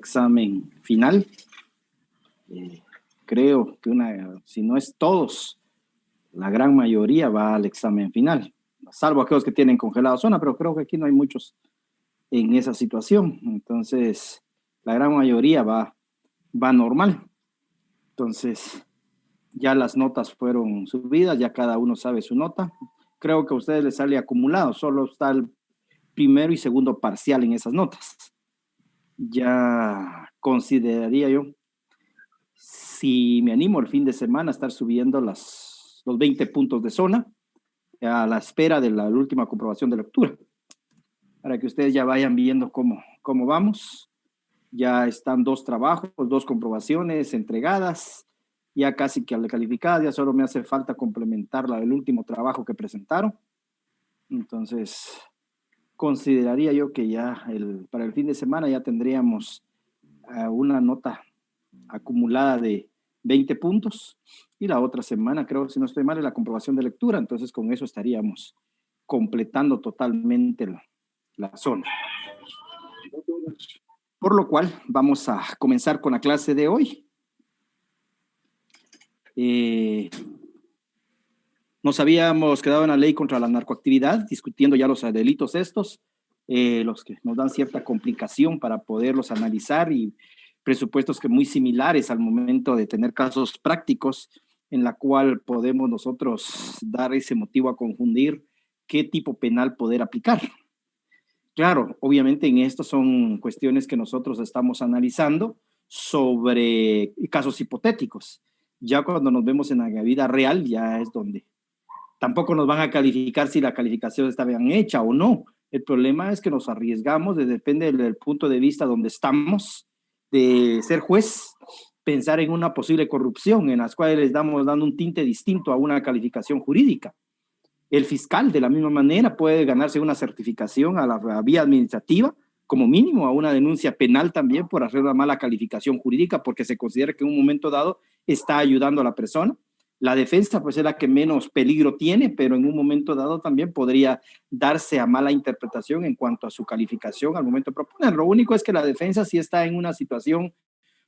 examen final. Creo que si no es todos, la gran mayoría va al examen final, salvo aquellos que tienen congelado zona, pero creo que aquí no hay muchos en esa situación. Entonces, la gran mayoría va normal. Entonces, ya las notas fueron subidas, ya cada uno sabe su nota. Creo que a ustedes les sale acumulado, solo está el primero y segundo parcial en esas notas. Ya consideraría yo, si me animo el fin de semana, a estar subiendo los 20 puntos de zona a la espera de la última comprobación de lectura, para que ustedes ya vayan viendo cómo vamos. Ya están 2 trabajos, 2 comprobaciones entregadas, ya casi que calificadas, ya solo me hace falta complementar el último trabajo que presentaron. Entonces, consideraría yo que ya para el fin de semana ya tendríamos una nota acumulada de 20 puntos y la otra semana, creo, si no estoy mal, es la comprobación de lectura. Entonces, con eso estaríamos completando totalmente la zona. Por lo cual, vamos a comenzar con la clase de hoy. Nos habíamos quedado en la ley contra la narcoactividad, discutiendo ya los delitos estos, los que nos dan cierta complicación para poderlos analizar, y presupuestos que muy similares al momento de tener casos prácticos en la cual podemos nosotros dar ese motivo a confundir qué tipo penal poder aplicar. Claro, obviamente en esto son cuestiones que nosotros estamos analizando sobre casos hipotéticos. Ya cuando nos vemos en la vida real, ya es donde tampoco nos van a calificar si la calificación está bien hecha o no. El problema es que nos arriesgamos, depende del punto de vista donde estamos, de ser juez, pensar en una posible corrupción en las cuales les estamos dando un tinte distinto a una calificación jurídica. El fiscal, de la misma manera, puede ganarse una certificación a la vía administrativa, como mínimo a una denuncia penal también por hacer una mala calificación jurídica, porque se considera que en un momento dado está ayudando a la persona. La defensa pues es la que menos peligro tiene, pero en un momento dado también podría darse a mala interpretación en cuanto a su calificación al momento de proponer. Lo único es que la defensa sí está en una situación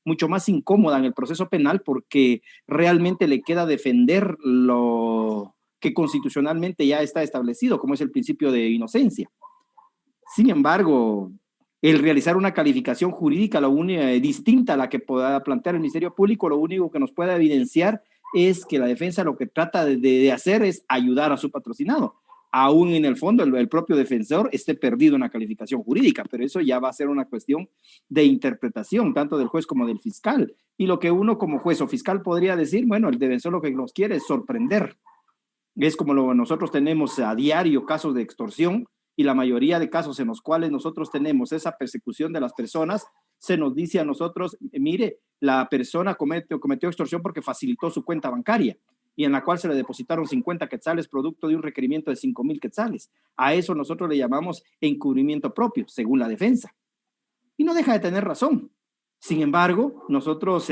mucho más incómoda en el proceso penal, porque realmente le queda defender lo que constitucionalmente ya está establecido, como es el principio de inocencia. Sin embargo, el realizar una calificación jurídica distinta a la que pueda plantear el Ministerio Público, lo único que nos puede evidenciar es que la defensa lo que trata de hacer es ayudar a su patrocinado. Aún en el fondo el propio defensor esté perdido en la calificación jurídica, pero eso ya va a ser una cuestión de interpretación, tanto del juez como del fiscal. Y lo que uno como juez o fiscal podría decir, bueno, el defensor lo que nos quiere es sorprender. Es como nosotros tenemos a diario casos de extorsión, y la mayoría de casos en los cuales nosotros tenemos esa persecución de las personas, se nos dice a nosotros, mire, la persona cometió extorsión porque facilitó su cuenta bancaria, y en la cual se le depositaron 50 quetzales producto de un requerimiento de 5,000 quetzales. A eso nosotros le llamamos encubrimiento propio, según la defensa. Y no deja de tener razón. Sin embargo, nosotros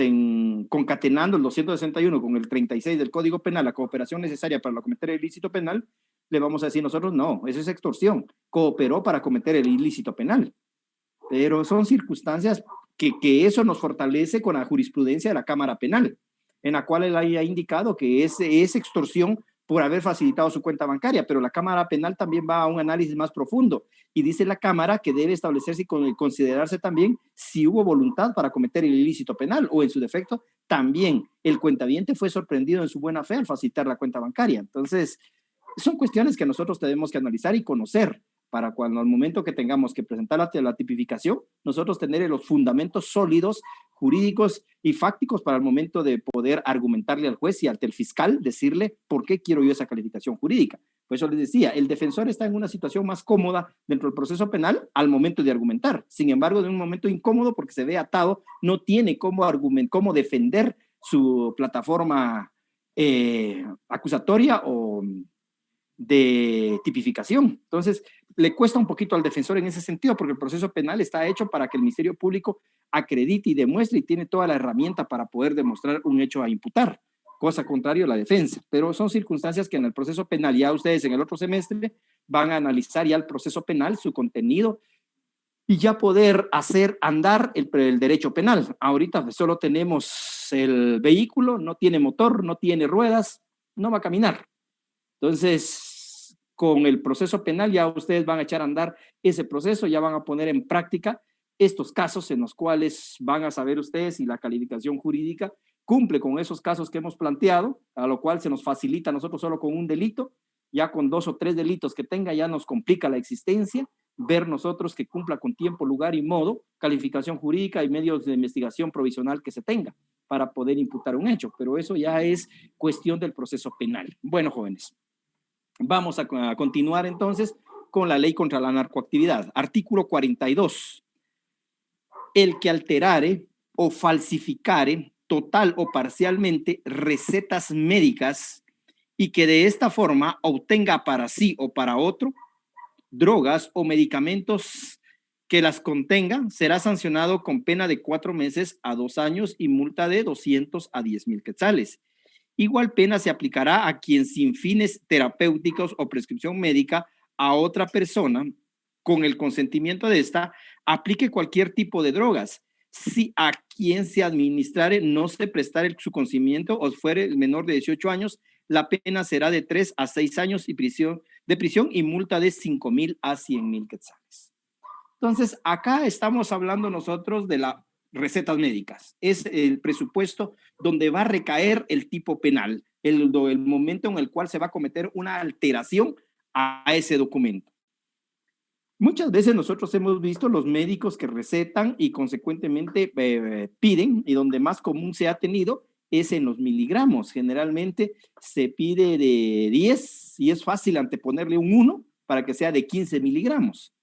concatenando el 261 con el 36 del Código Penal, la cooperación necesaria para cometer el ilícito penal, le vamos a decir nosotros, no, eso es extorsión, cooperó para cometer el ilícito penal. Pero son circunstancias que eso nos fortalece con la jurisprudencia de la Cámara Penal, en la cual él ha indicado que es extorsión por haber facilitado su cuenta bancaria, pero la Cámara Penal también va a un análisis más profundo y dice la Cámara que debe establecerse y considerarse también si hubo voluntad para cometer el ilícito penal, o en su defecto también el cuentaviente fue sorprendido en su buena fe al facilitar la cuenta bancaria. Entonces, son cuestiones que nosotros tenemos que analizar y conocer para cuando al momento que tengamos que presentar la tipificación, nosotros tener los fundamentos sólidos, jurídicos y fácticos para el momento de poder argumentarle al juez y ante el fiscal, decirle por qué quiero yo esa calificación jurídica. Por eso les decía, el defensor está en una situación más cómoda dentro del proceso penal al momento de argumentar. Sin embargo, en un momento incómodo porque se ve atado, no tiene cómo defender su plataforma acusatoria o de tipificación. Entonces, le cuesta un poquito al defensor en ese sentido, porque el proceso penal está hecho para que el Ministerio Público acredite y demuestre y tiene toda la herramienta para poder demostrar un hecho a imputar, cosa contraria a la defensa. Pero son circunstancias que en el proceso penal, ya ustedes en el otro semestre van a analizar ya el proceso penal, su contenido y ya poder hacer andar el derecho penal. Ahorita solo tenemos el vehículo, no tiene motor, no tiene ruedas, no va a caminar. Entonces, con el proceso penal ya ustedes van a echar a andar ese proceso, ya van a poner en práctica estos casos en los cuales van a saber ustedes si la calificación jurídica cumple con esos casos que hemos planteado, a lo cual se nos facilita a nosotros solo con un delito, ya con 2 o 3 delitos que tenga ya nos complica la existencia, ver nosotros que cumpla con tiempo, lugar y modo, calificación jurídica y medios de investigación provisional que se tenga para poder imputar un hecho, pero eso ya es cuestión del proceso penal. Bueno, jóvenes, vamos a continuar entonces con la ley contra la narcoactividad. Artículo 42. El que alterare o falsificare total o parcialmente recetas médicas y que de esta forma obtenga para sí o para otro drogas o medicamentos que las contengan, será sancionado con pena de 4 meses a 2 años y multa de 200 a 10,000 quetzales. Igual pena se aplicará a quien sin fines terapéuticos o prescripción médica a otra persona con el consentimiento de esta aplique cualquier tipo de drogas, si a quien se administrare no se prestare su consentimiento o fuere el menor de 18 años, la pena será de 3 a 6 años y prisión y multa de 5,000 a 100,000 quetzales. Entonces, acá estamos hablando nosotros de las recetas médicas. Es el presupuesto donde va a recaer el tipo penal, el momento en el cual se va a cometer una alteración a ese documento. Muchas veces nosotros hemos visto los médicos que recetan y consecuentemente piden, y donde más común se ha tenido es en los miligramos. Generalmente se pide de 10 y es fácil anteponerle un 1 para que sea de 15 miligramos.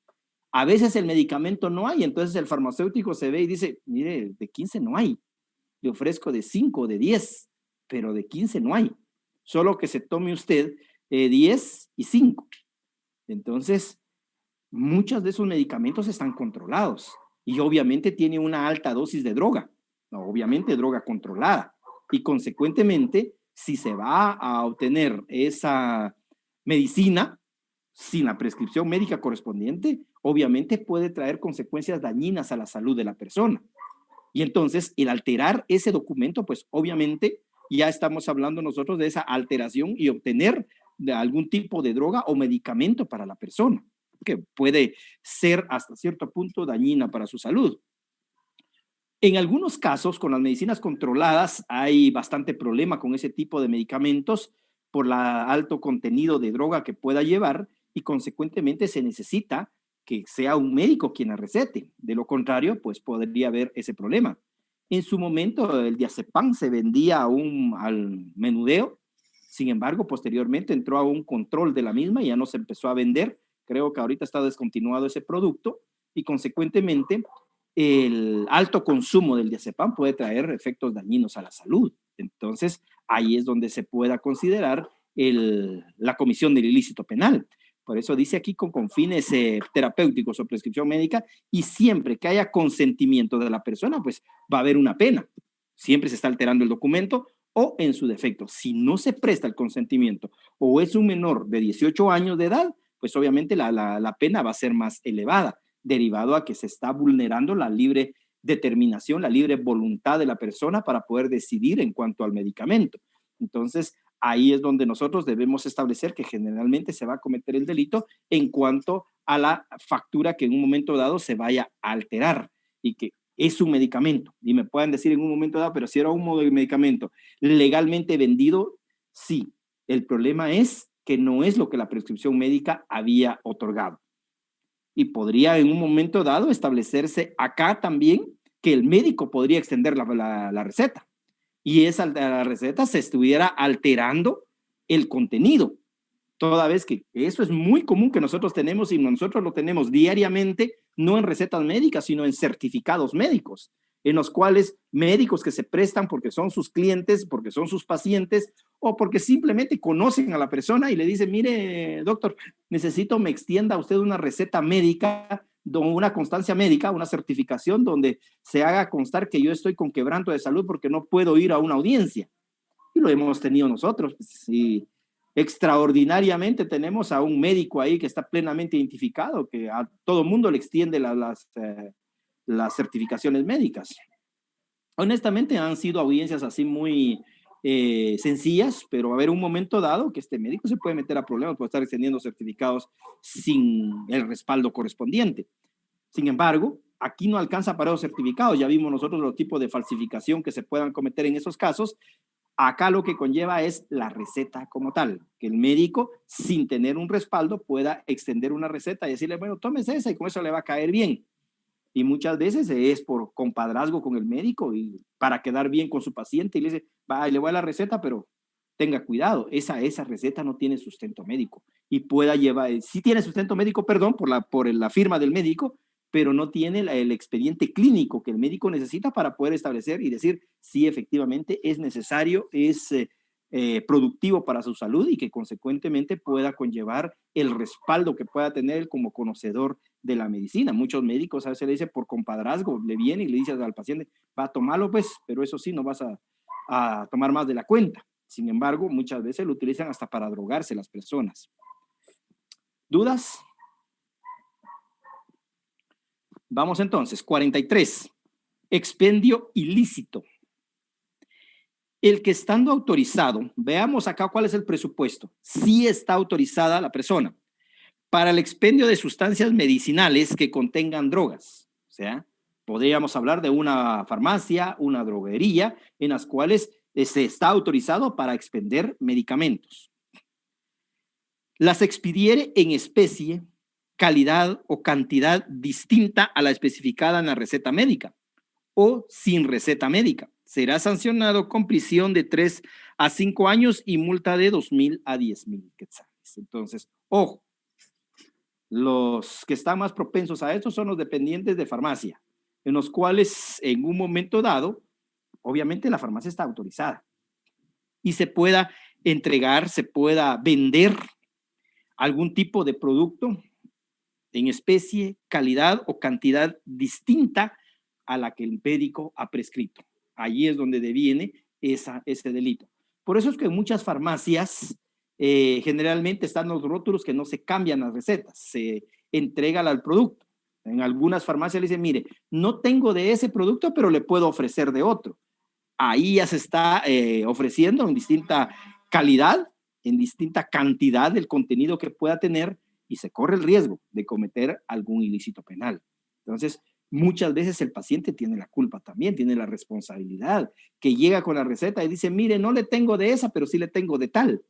A veces el medicamento no hay, entonces el farmacéutico se ve y dice, mire, de 15 no hay, le ofrezco de 5, de 10, pero de 15 no hay. Solo que se tome usted 10 y 5. Entonces, muchos de esos medicamentos están controlados y obviamente tiene una alta dosis de droga, obviamente droga controlada, y consecuentemente si se va a obtener esa medicina sin la prescripción médica correspondiente, obviamente puede traer consecuencias dañinas a la salud de la persona. Y entonces el alterar ese documento, pues obviamente ya estamos hablando nosotros de esa alteración y obtener de algún tipo de droga o medicamento para la persona, que puede ser hasta cierto punto dañina para su salud. En algunos casos, con las medicinas controladas, hay bastante problema con ese tipo de medicamentos por el alto contenido de droga que pueda llevar y consecuentemente se necesita que sea un médico quien la recete. De lo contrario, pues podría haber ese problema. En su momento, el diazepam se vendía al menudeo. Sin embargo, posteriormente entró a un control de la misma y ya no se empezó a vender. Creo que ahorita está descontinuado ese producto y consecuentemente el alto consumo del diazepam puede traer efectos dañinos a la salud. Entonces, ahí es donde se pueda considerar la comisión del ilícito penal. Por eso dice aquí con fines terapéuticos o prescripción médica, y siempre que haya consentimiento de la persona, pues va a haber una pena. Siempre se está alterando el documento o en su defecto. Si no se presta el consentimiento o es un menor de 18 años de edad, pues obviamente la pena va a ser más elevada, derivado a que se está vulnerando la libre determinación, la libre voluntad de la persona para poder decidir en cuanto al medicamento. Entonces, ahí es donde nosotros debemos establecer que generalmente se va a cometer el delito en cuanto a la factura que en un momento dado se vaya a alterar y que es un medicamento. Y me pueden decir en un momento dado, pero si era un medicamento legalmente vendido, sí. El problema es que no es lo que la prescripción médica había otorgado. Y podría en un momento dado establecerse acá también que el médico podría extender la receta y la receta se estuviera alterando el contenido, toda vez que eso es muy común que nosotros tenemos y nosotros lo tenemos diariamente, no en recetas médicas, sino en certificados médicos, en los cuales médicos que se prestan porque son sus clientes, porque son sus pacientes o porque simplemente conocen a la persona y le dicen, mire, doctor, necesito me extienda usted una receta médica, una constancia médica, una certificación donde se haga constar que yo estoy con quebranto de salud porque no puedo ir a una audiencia. Y lo hemos tenido nosotros. Sí. extraordinariamente tenemos a un médico ahí que está plenamente identificado, que a todo mundo le extiende las certificaciones médicas. Honestamente han sido audiencias así muy sencillas, pero va a haber un momento dado que este médico se puede meter a problemas por estar extendiendo certificados sin el respaldo correspondiente. Sin embargo, aquí no alcanza para los certificados. Ya vimos nosotros los tipos de falsificación que se puedan cometer en esos casos. Acá lo que conlleva es la receta como tal, que el médico, sin tener un respaldo, pueda extender una receta y decirle, bueno, tómese esa y con eso le va a caer bien. Y muchas veces es por compadrazgo con el médico y para quedar bien con su paciente y le dice, va, le voy a la receta, pero tenga cuidado, esa receta no tiene sustento médico y pueda llevar, sí tiene sustento médico, perdón, por la firma del médico, pero no tiene el expediente clínico que el médico necesita para poder establecer y decir si efectivamente es necesario, es productivo para su salud y que consecuentemente pueda conllevar el respaldo que pueda tener él como conocedor de la medicina. Muchos médicos a veces le dicen por compadrazgo, le viene y le dice al paciente, va a tomarlo pues, pero eso sí, no vas a tomar más de la cuenta. Sin embargo, muchas veces lo utilizan hasta para drogarse las personas. ¿Dudas? Vamos entonces, 43. Expendio ilícito. El que estando autorizado, veamos acá cuál es el presupuesto. Sí está autorizada la persona para el expendio de sustancias medicinales que contengan drogas. O sea, podríamos hablar de una farmacia, una droguería, en las cuales se está autorizado para expender medicamentos. Las expidiere en especie, calidad o cantidad distinta a la especificada en la receta médica o sin receta médica. Será sancionado con prisión de 3 a 5 años y multa de 2,000 a 10,000 quetzales. Entonces, ojo, los que están más propensos a esto son los dependientes de farmacia, en los cuales en un momento dado, obviamente la farmacia está autorizada y se pueda entregar, se pueda vender algún tipo de producto en especie, calidad o cantidad distinta a la que el médico ha prescrito. Allí es donde deviene ese delito. Por eso es que en muchas farmacias generalmente están los rótulos que no se cambian las recetas, se entrega al producto. En algunas farmacias le dicen, mire, no tengo de ese producto, pero le puedo ofrecer de otro. Ahí ya se está ofreciendo en distinta calidad, en distinta cantidad del contenido que pueda tener y se corre el riesgo de cometer algún ilícito penal. Entonces, muchas veces el paciente tiene la culpa también, tiene la responsabilidad, que llega con la receta y dice, mire, no le tengo de esa, pero sí le tengo de tal.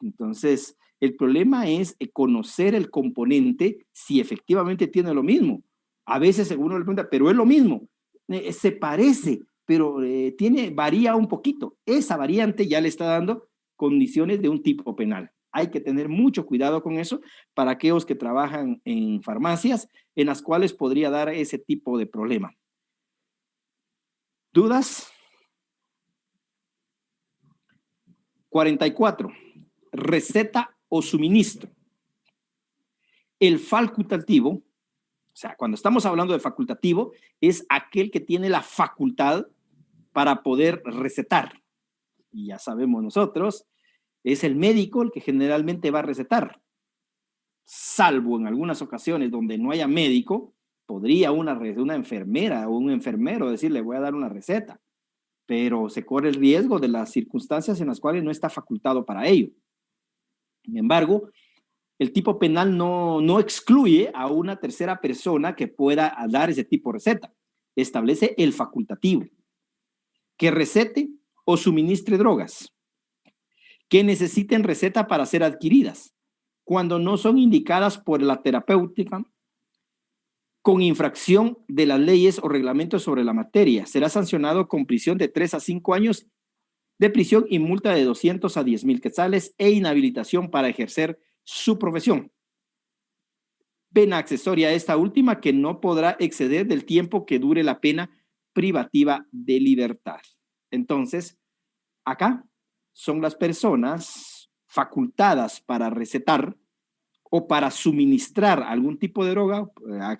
Entonces, el problema es conocer el componente si efectivamente tiene lo mismo. A veces uno le pregunta, pero es lo mismo, se parece, pero varía un poquito. Esa variante ya le está dando condiciones de un tipo penal. Hay que tener mucho cuidado con eso para aquellos que trabajan en farmacias en las cuales podría dar ese tipo de problema. ¿Dudas? 44. Receta o suministro. El facultativo, o sea, cuando estamos hablando de facultativo, es aquel que tiene la facultad para poder recetar. Y ya sabemos nosotros, es el médico el que generalmente va a recetar. Salvo en algunas ocasiones donde no haya médico, podría una enfermera o un enfermero decirle voy a dar una receta, pero se corre el riesgo de las circunstancias en las cuales no está facultado para ello. Sin embargo, el tipo penal no excluye a una tercera persona que pueda dar ese tipo de receta. Establece el facultativo, que recete o suministre drogas, que necesiten receta para ser adquiridas, cuando no son indicadas por la terapéutica, con infracción de las leyes o reglamentos sobre la materia. Será sancionado con prisión de 3 a 5 años de prisión y multa de 200 a 10,000 quetzales e inhabilitación para ejercer su profesión. Pena accesoria a esta última que no podrá exceder del tiempo que dure la pena privativa de libertad. Entonces, acá son las personas facultadas para recetar o para suministrar algún tipo de droga.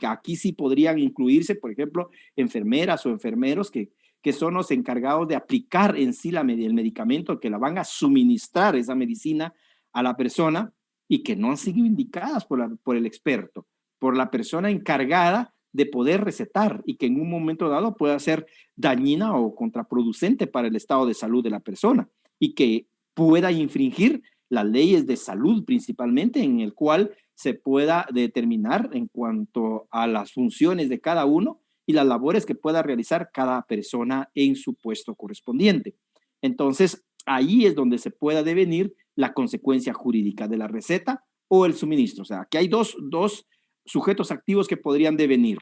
Aquí sí podrían incluirse, por ejemplo, enfermeras o enfermeros que son los encargados de aplicar en sí el medicamento, que la van a suministrar esa medicina a la persona y que no han sido indicadas por el experto, por la persona encargada de poder recetar y que en un momento dado pueda ser dañina o contraproducente para el estado de salud de la persona y que pueda infringir las leyes de salud principalmente, en el cual se pueda determinar en cuanto a las funciones de cada uno y las labores que pueda realizar cada persona en su puesto correspondiente. Entonces, ahí es donde se pueda devenir la consecuencia jurídica de la receta o el suministro. O sea, aquí hay dos sujetos activos que podrían devenir: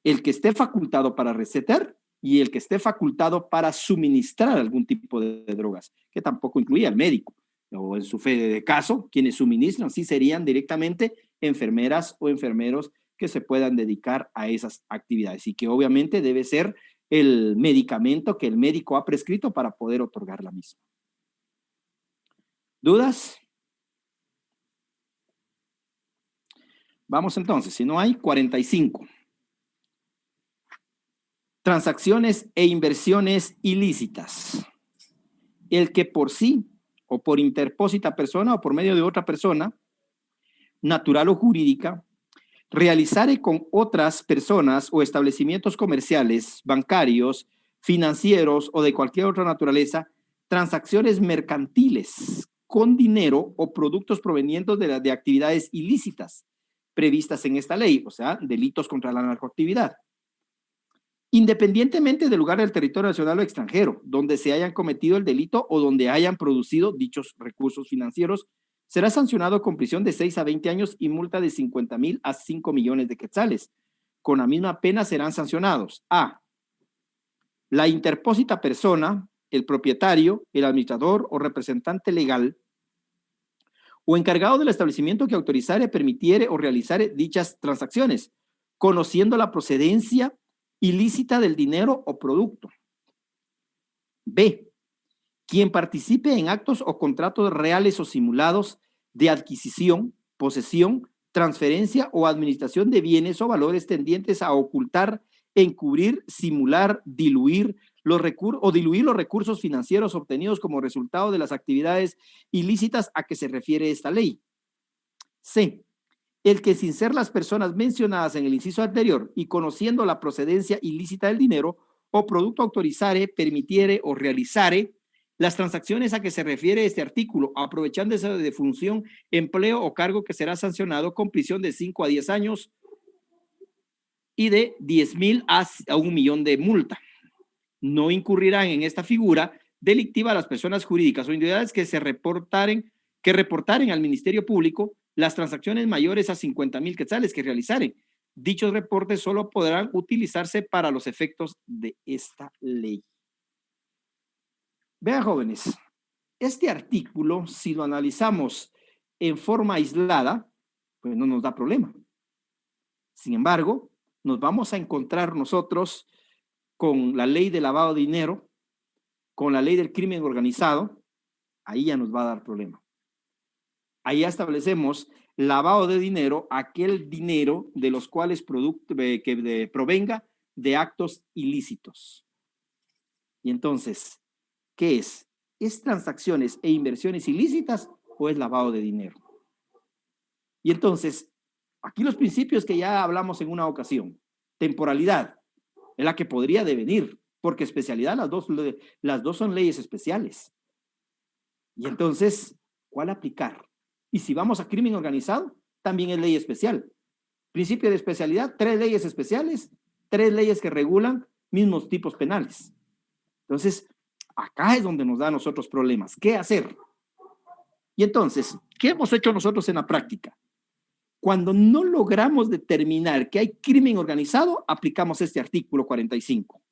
el que esté facultado para recetar y el que esté facultado para suministrar algún tipo de drogas, que tampoco incluye al médico. O en su fe de caso, quienes suministran sí serían directamente enfermeras o enfermeros que se puedan dedicar a esas actividades y que obviamente debe ser el medicamento que el médico ha prescrito para poder otorgar la misma. ¿Dudas? Vamos entonces, si no hay, 45. Transacciones e inversiones ilícitas. El que por sí o por interpósita persona o por medio de otra persona, natural o jurídica, realizare con otras personas o establecimientos comerciales, bancarios, financieros o de cualquier otra naturaleza, transacciones mercantiles con dinero o productos provenientes de actividades ilícitas previstas en esta ley, o sea, delitos contra la narcoactividad. Independientemente del lugar del territorio nacional o extranjero, donde se hayan cometido el delito o donde hayan producido dichos recursos financieros, será sancionado con prisión de 6 a 20 años y multa de 50,000 a 5 millones de quetzales. Con la misma pena serán sancionados a la interpósita persona, el propietario, el administrador o representante legal o encargado del establecimiento que autorizare, permitiere o realizare dichas transacciones, conociendo la procedencia ilícita del dinero o producto. B. Quien participe en actos o contratos reales o simulados de adquisición, posesión, transferencia o administración de bienes o valores tendientes a ocultar, encubrir, simular, diluir los recursos financieros obtenidos como resultado de las actividades ilícitas a que se refiere esta ley. C. El que sin ser las personas mencionadas en el inciso anterior y conociendo la procedencia ilícita del dinero o producto autorizare, permitiere o realizare las transacciones a que se refiere este artículo, aprovechándose de función, empleo o cargo, que será sancionado con prisión de 5 a 10 años y de 10,000 a 1 millón de multa. No incurrirán en esta figura delictiva las personas jurídicas o individuales que reportaren al Ministerio Público las transacciones mayores a 50,000 quetzales que realizaren. Dichos reportes solo podrán utilizarse para los efectos de esta ley. Vean, jóvenes, este artículo, si lo analizamos en forma aislada, pues no nos da problema. Sin embargo, nos vamos a encontrar nosotros con la ley de lavado de dinero, con la ley del crimen organizado. Ahí ya nos va a dar problema. Ahí ya establecemos lavado de dinero, aquel dinero de los cuales provenga de actos ilícitos. Y entonces, ¿qué es? ¿Es transacciones e inversiones ilícitas o es lavado de dinero? Y entonces, aquí los principios que ya hablamos en una ocasión. Temporalidad es la que podría devenir, porque especialidad, las dos son leyes especiales. Y entonces, ¿cuál aplicar? Y si vamos a crimen organizado, también es ley especial. Principio de especialidad, 3 leyes especiales, 3 leyes que regulan mismos tipos penales. Entonces, acá es donde nos da a nosotros problemas. ¿Qué hacer? Y entonces, ¿qué hemos hecho nosotros en la práctica? Cuando no logramos determinar que hay crimen organizado, aplicamos este artículo 45.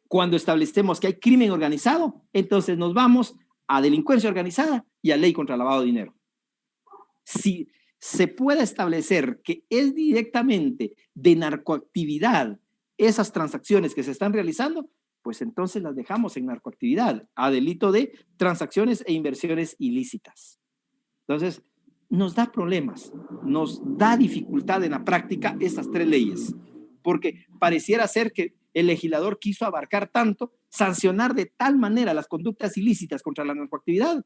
Cuando establecemos que hay crimen organizado, entonces nos vamos a delincuencia organizada y a ley contra lavado de dinero. Si se puede establecer que es directamente de narcoactividad esas transacciones que se están realizando, pues entonces las dejamos en narcoactividad, a delito de transacciones e inversiones ilícitas. Entonces, nos da problemas, nos da dificultad en la práctica estas 3 leyes, porque pareciera ser que el legislador quiso abarcar tanto, sancionar de tal manera las conductas ilícitas contra la narcoactividad,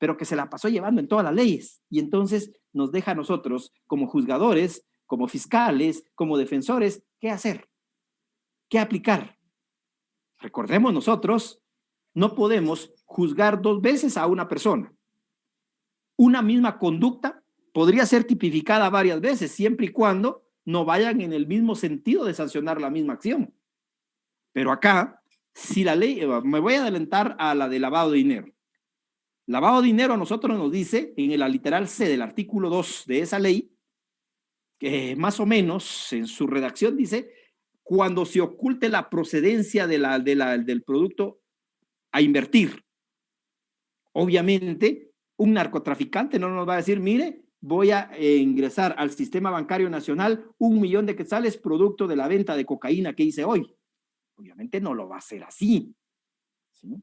pero que se la pasó llevando en todas las leyes. Y entonces nos deja a nosotros, como juzgadores, como fiscales, como defensores, ¿qué hacer? ¿Qué aplicar? Recordemos nosotros, no podemos juzgar dos veces a una persona. Una misma conducta podría ser tipificada varias veces, siempre y cuando no vayan en el mismo sentido de sancionar la misma acción. Pero acá, si la ley, me voy a adelantar a la de lavado de dinero. Lavado de dinero a nosotros nos dice, en la literal C del artículo 2 de esa ley, que más o menos en su redacción dice, cuando se oculte la procedencia del producto a invertir. Obviamente, un narcotraficante no nos va a decir, mire, voy a ingresar al sistema bancario nacional 1 millón de quetzales producto de la venta de cocaína que hice hoy. Obviamente no lo va a hacer así, ¿sí?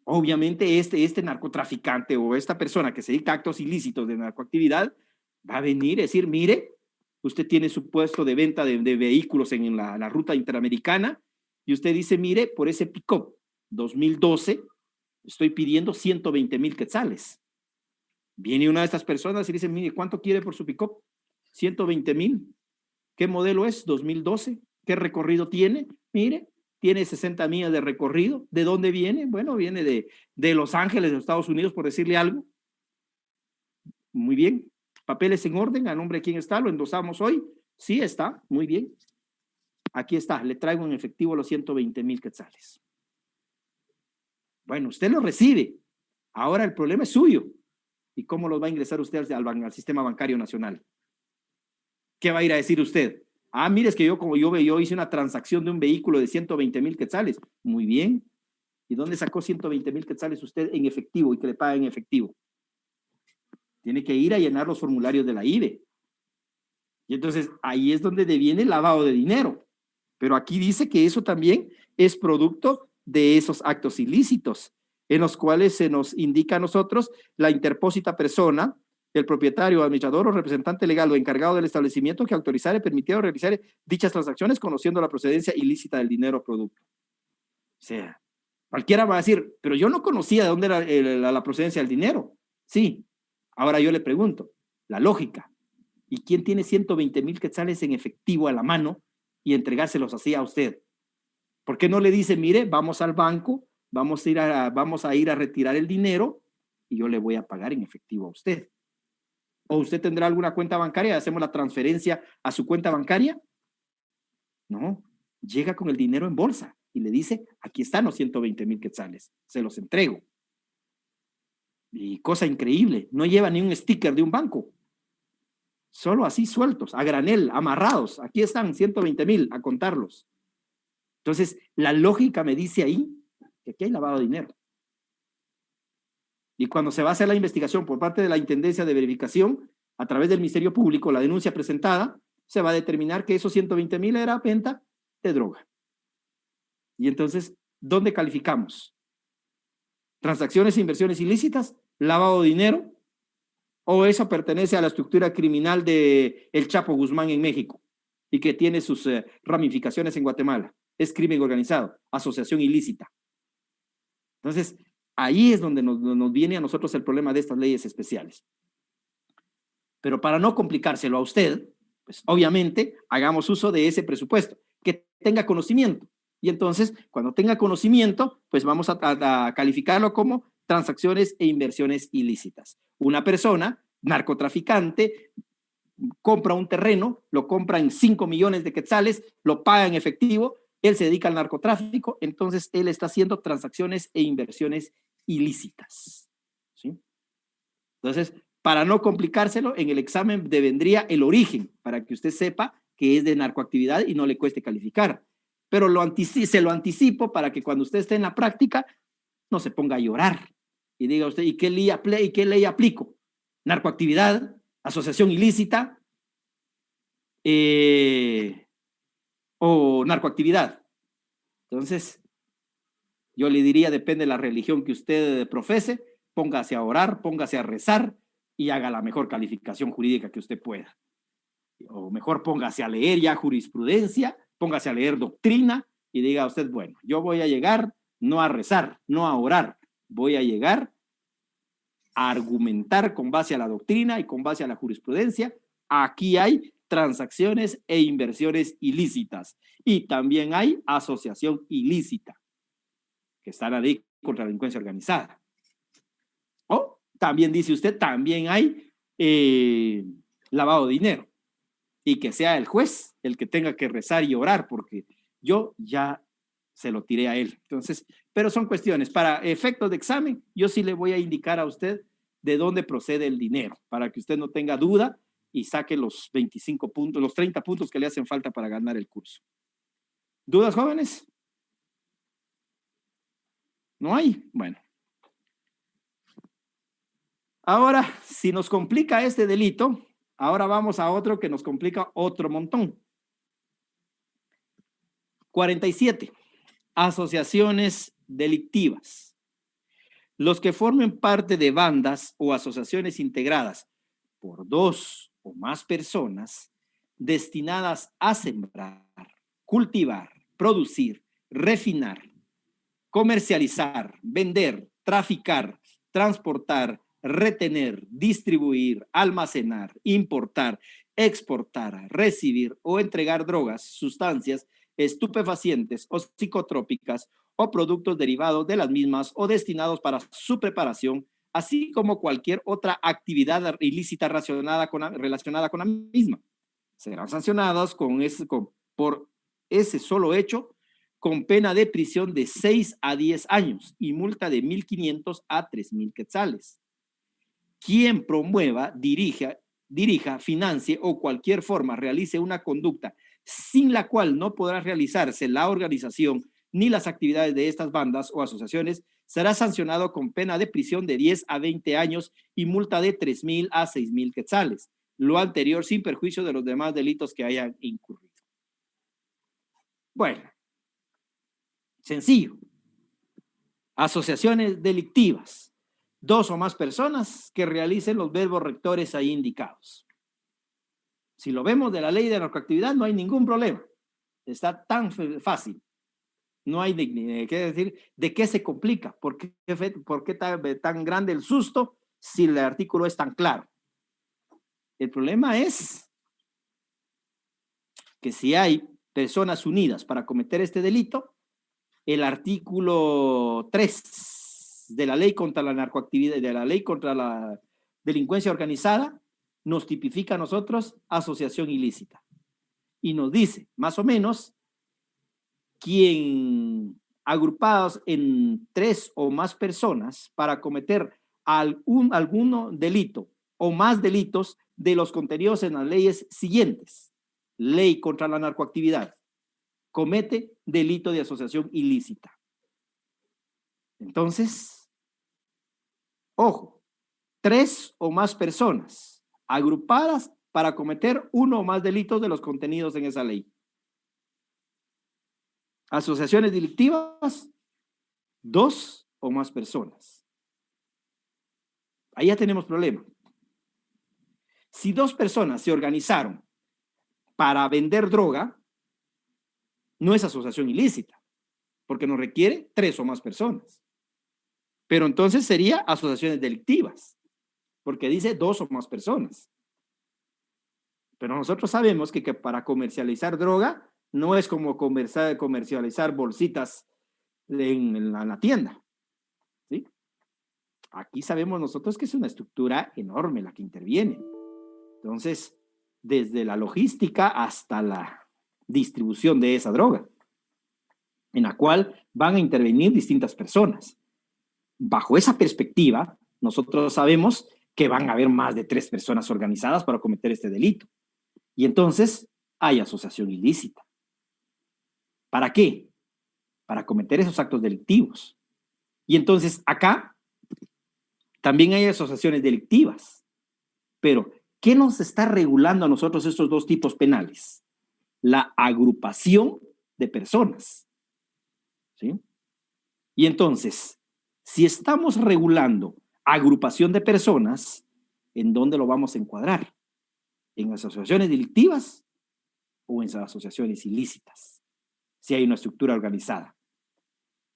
Obviamente este narcotraficante o esta persona que se dedica a actos ilícitos de narcoactividad va a venir a decir, mire, usted tiene su puesto de venta de vehículos en la ruta interamericana y usted dice, mire, por ese pick-up 2012 estoy pidiendo 120,000 quetzales. Viene una de estas personas y dice, mire, ¿cuánto quiere por su pick-up? 120,000. ¿Qué modelo es? 2012. ¿Qué recorrido tiene? Mire, tiene 60 millas de recorrido. ¿De dónde viene? Bueno, viene de Los Ángeles, de Estados Unidos, por decirle algo. Muy bien. Papeles en orden, a nombre de quién está, lo endosamos hoy. Sí, está, muy bien. Aquí está, le traigo en efectivo los 120,000 quetzales. Bueno, usted lo recibe. Ahora el problema es suyo. ¿Y cómo los va a ingresar usted al sistema bancario nacional? ¿Qué va a ir a decir usted? Ah, mire, es que yo hice una transacción de un vehículo de 120,000 quetzales. Muy bien. ¿Y dónde sacó 120,000 quetzales usted en efectivo y que le paga en efectivo? Tiene que ir a llenar los formularios de la IBE. Y entonces ahí es donde deviene el lavado de dinero. Pero aquí dice que eso también es producto de esos actos ilícitos, en los cuales se nos indica a nosotros la interpósita persona, el propietario, administrador o representante legal o encargado del establecimiento que autorizar y permitir o realizar dichas transacciones conociendo la procedencia ilícita del dinero o producto. O sea, cualquiera va a decir, pero yo no conocía de dónde era la procedencia del dinero. Sí, ahora yo le pregunto, la lógica. ¿Y quién tiene 120,000 quetzales en efectivo a la mano y entregárselos así a usted? ¿Por qué no le dice, mire, vamos al banco, vamos a ir a retirar el dinero y yo le voy a pagar en efectivo a usted? ¿O usted tendrá alguna cuenta bancaria y hacemos la transferencia a su cuenta bancaria? No, llega con el dinero en bolsa y le dice, aquí están los 120,000 quetzales, se los entrego. Y cosa increíble, no lleva ni un sticker de un banco. Solo así sueltos, a granel, amarrados. Aquí están 120,000, a contarlos. Entonces, la lógica me dice ahí que aquí hay lavado de dinero. Y cuando se va a hacer la investigación por parte de la Intendencia de Verificación, a través del Ministerio Público, la denuncia presentada, se va a determinar que esos 120,000 era venta de droga. Y entonces, ¿dónde calificamos? ¿Transacciones e inversiones ilícitas? ¿Lavado de dinero? ¿O eso pertenece a la estructura criminal de El Chapo Guzmán en México y que tiene sus ramificaciones en Guatemala? Es crimen organizado, asociación ilícita. Entonces, ahí es donde nos viene a nosotros el problema de estas leyes especiales. Pero para no complicárselo a usted, pues obviamente hagamos uso de ese presupuesto, que tenga conocimiento. Y entonces, cuando tenga conocimiento, pues vamos a calificarlo como transacciones e inversiones ilícitas. Una persona, narcotraficante, compra un terreno, lo compra en 5 millones de quetzales, lo paga en efectivo, él se dedica al narcotráfico, entonces él está haciendo transacciones e inversiones ilícitas. ¿Sí? Entonces, para no complicárselo, en el examen devendría el origen, para que usted sepa que es de narcoactividad y no le cueste calificar. Pero se lo anticipo para que cuando usted esté en la práctica no se ponga a llorar y diga usted, ¿y qué ley aplico? Narcoactividad, asociación ilícita o narcoactividad. Entonces, yo le diría, depende de la religión que usted profese, póngase a orar, póngase a rezar y haga la mejor calificación jurídica que usted pueda. O mejor póngase a leer ya jurisprudencia, póngase a leer doctrina y diga usted, bueno, yo voy a llegar no a rezar, no a orar, voy a llegar argumentar con base a la doctrina y con base a la jurisprudencia. Aquí hay transacciones e inversiones ilícitas. Y también hay asociación ilícita, que está en la ley contra la delincuencia organizada. O también dice usted, también hay lavado de dinero. Y que sea el juez el que tenga que rezar y orar, porque yo ya se lo tiré a él. Entonces, pero son cuestiones. Para efectos de examen, yo sí le voy a indicar a usted de dónde procede el dinero, para que usted no tenga duda y saque los 25 puntos, los 30 puntos que le hacen falta para ganar el curso. ¿Dudas, jóvenes? ¿No hay? Bueno. Ahora, si nos complica este delito, ahora vamos a otro que nos complica otro montón. 47. Asociaciones delictivas. Los que formen parte de bandas o asociaciones integradas por 2 o más personas destinadas a sembrar, cultivar, producir, refinar, comercializar, vender, traficar, transportar, retener, distribuir, almacenar, importar, exportar, recibir o entregar drogas, sustancias estupefacientes o psicotrópicas o productos derivados de las mismas o destinados para su preparación, así como cualquier otra actividad ilícita relacionada con la misma. Serán sancionadas por ese solo hecho con pena de prisión de 6 a 10 años y multa de 1.500 a 3.000 quetzales. Quien promueva, dirija, financie o cualquier forma realice una conducta sin la cual no podrá realizarse la organización ni las actividades de estas bandas o asociaciones, será sancionado con pena de prisión de 10 a 20 años y multa de 3.000 a 6.000 quetzales. Lo anterior sin perjuicio de los demás delitos que hayan incurrido. Bueno, sencillo. Asociaciones delictivas. 2 o más personas que realicen los verbos rectores ahí indicados. Si lo vemos de la ley de narcoactividad, no hay ningún problema. Está tan fácil. No hay que decir de qué se complica, por qué tan grande el susto si el artículo es tan claro. El problema es que si hay personas unidas para cometer este delito, el artículo 3 de la ley contra la narcoactividad, de la ley contra la delincuencia organizada, nos tipifica a nosotros asociación ilícita. Y nos dice, más o menos, quien agrupados en 3 o más personas para cometer alguno delito o más delitos de los contenidos en las leyes siguientes. Ley contra la narcoactividad. Comete delito de asociación ilícita. Entonces, ojo, 3 o más personas agrupadas para cometer 1 o más delitos de los contenidos en esa ley. Asociaciones delictivas, 2 o más personas. Ahí ya tenemos problema. Si 2 personas se organizaron para vender droga, no es asociación ilícita, porque nos requiere 3 o más personas. Pero entonces sería asociaciones delictivas, porque dice 2 o más personas. Pero nosotros sabemos que para comercializar droga no es como comercializar bolsitas en la tienda. ¿Sí? Aquí sabemos nosotros que es una estructura enorme la que interviene. Entonces, desde la logística hasta la distribución de esa droga, en la cual van a intervenir distintas personas. Bajo esa perspectiva, nosotros sabemos que van a haber más de 3 personas organizadas para cometer este delito. Y entonces hay asociación ilícita. ¿Para qué? Para cometer esos actos delictivos. Y entonces acá también hay asociaciones delictivas. Pero, ¿qué nos está regulando a nosotros estos 2 tipos penales? La agrupación de personas. ¿Sí? Y entonces, si estamos regulando agrupación de personas, ¿en dónde lo vamos a encuadrar? ¿En asociaciones delictivas o en asociaciones ilícitas? Si hay una estructura organizada.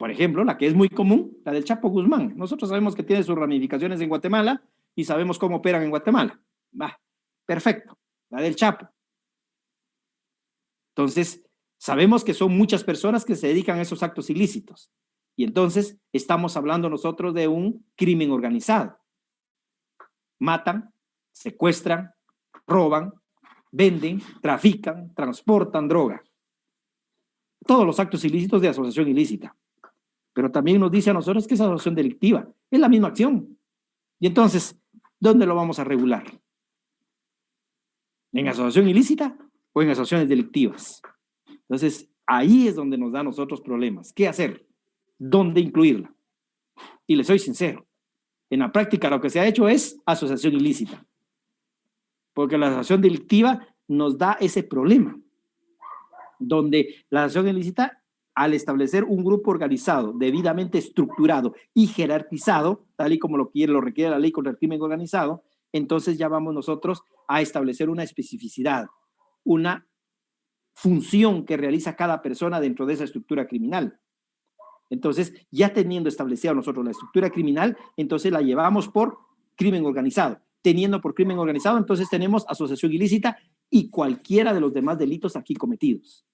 Por ejemplo, la que es muy común, la del Chapo Guzmán. Nosotros sabemos que tiene sus ramificaciones en Guatemala y sabemos cómo operan en Guatemala. Va, perfecto, la del Chapo. Entonces, sabemos que son muchas personas que se dedican a esos actos ilícitos. Y entonces estamos hablando nosotros de un crimen organizado. Matan, secuestran, roban, venden, trafican, transportan droga. Todos los actos ilícitos de asociación ilícita. Pero también nos dice a nosotros que es asociación delictiva. Es la misma acción. Y entonces, ¿dónde lo vamos a regular? ¿En asociación ilícita o en asociaciones delictivas? Entonces, ahí es donde nos da a nosotros problemas. ¿Qué hacer? ¿Dónde incluirla? Y les soy sincero, en la práctica lo que se ha hecho es asociación ilícita, porque la asociación delictiva nos da ese problema, donde la asociación ilícita, al establecer un grupo organizado, debidamente estructurado y jerarquizado, tal y como lo requiere la ley contra el crimen organizado, entonces ya vamos nosotros a establecer una especificidad, una función que realiza cada persona dentro de esa estructura criminal. Entonces, ya teniendo establecida nosotros la estructura criminal, entonces la llevamos por crimen organizado. Teniendo por crimen organizado, entonces tenemos asociación ilícita y cualquiera de los demás delitos aquí cometidos.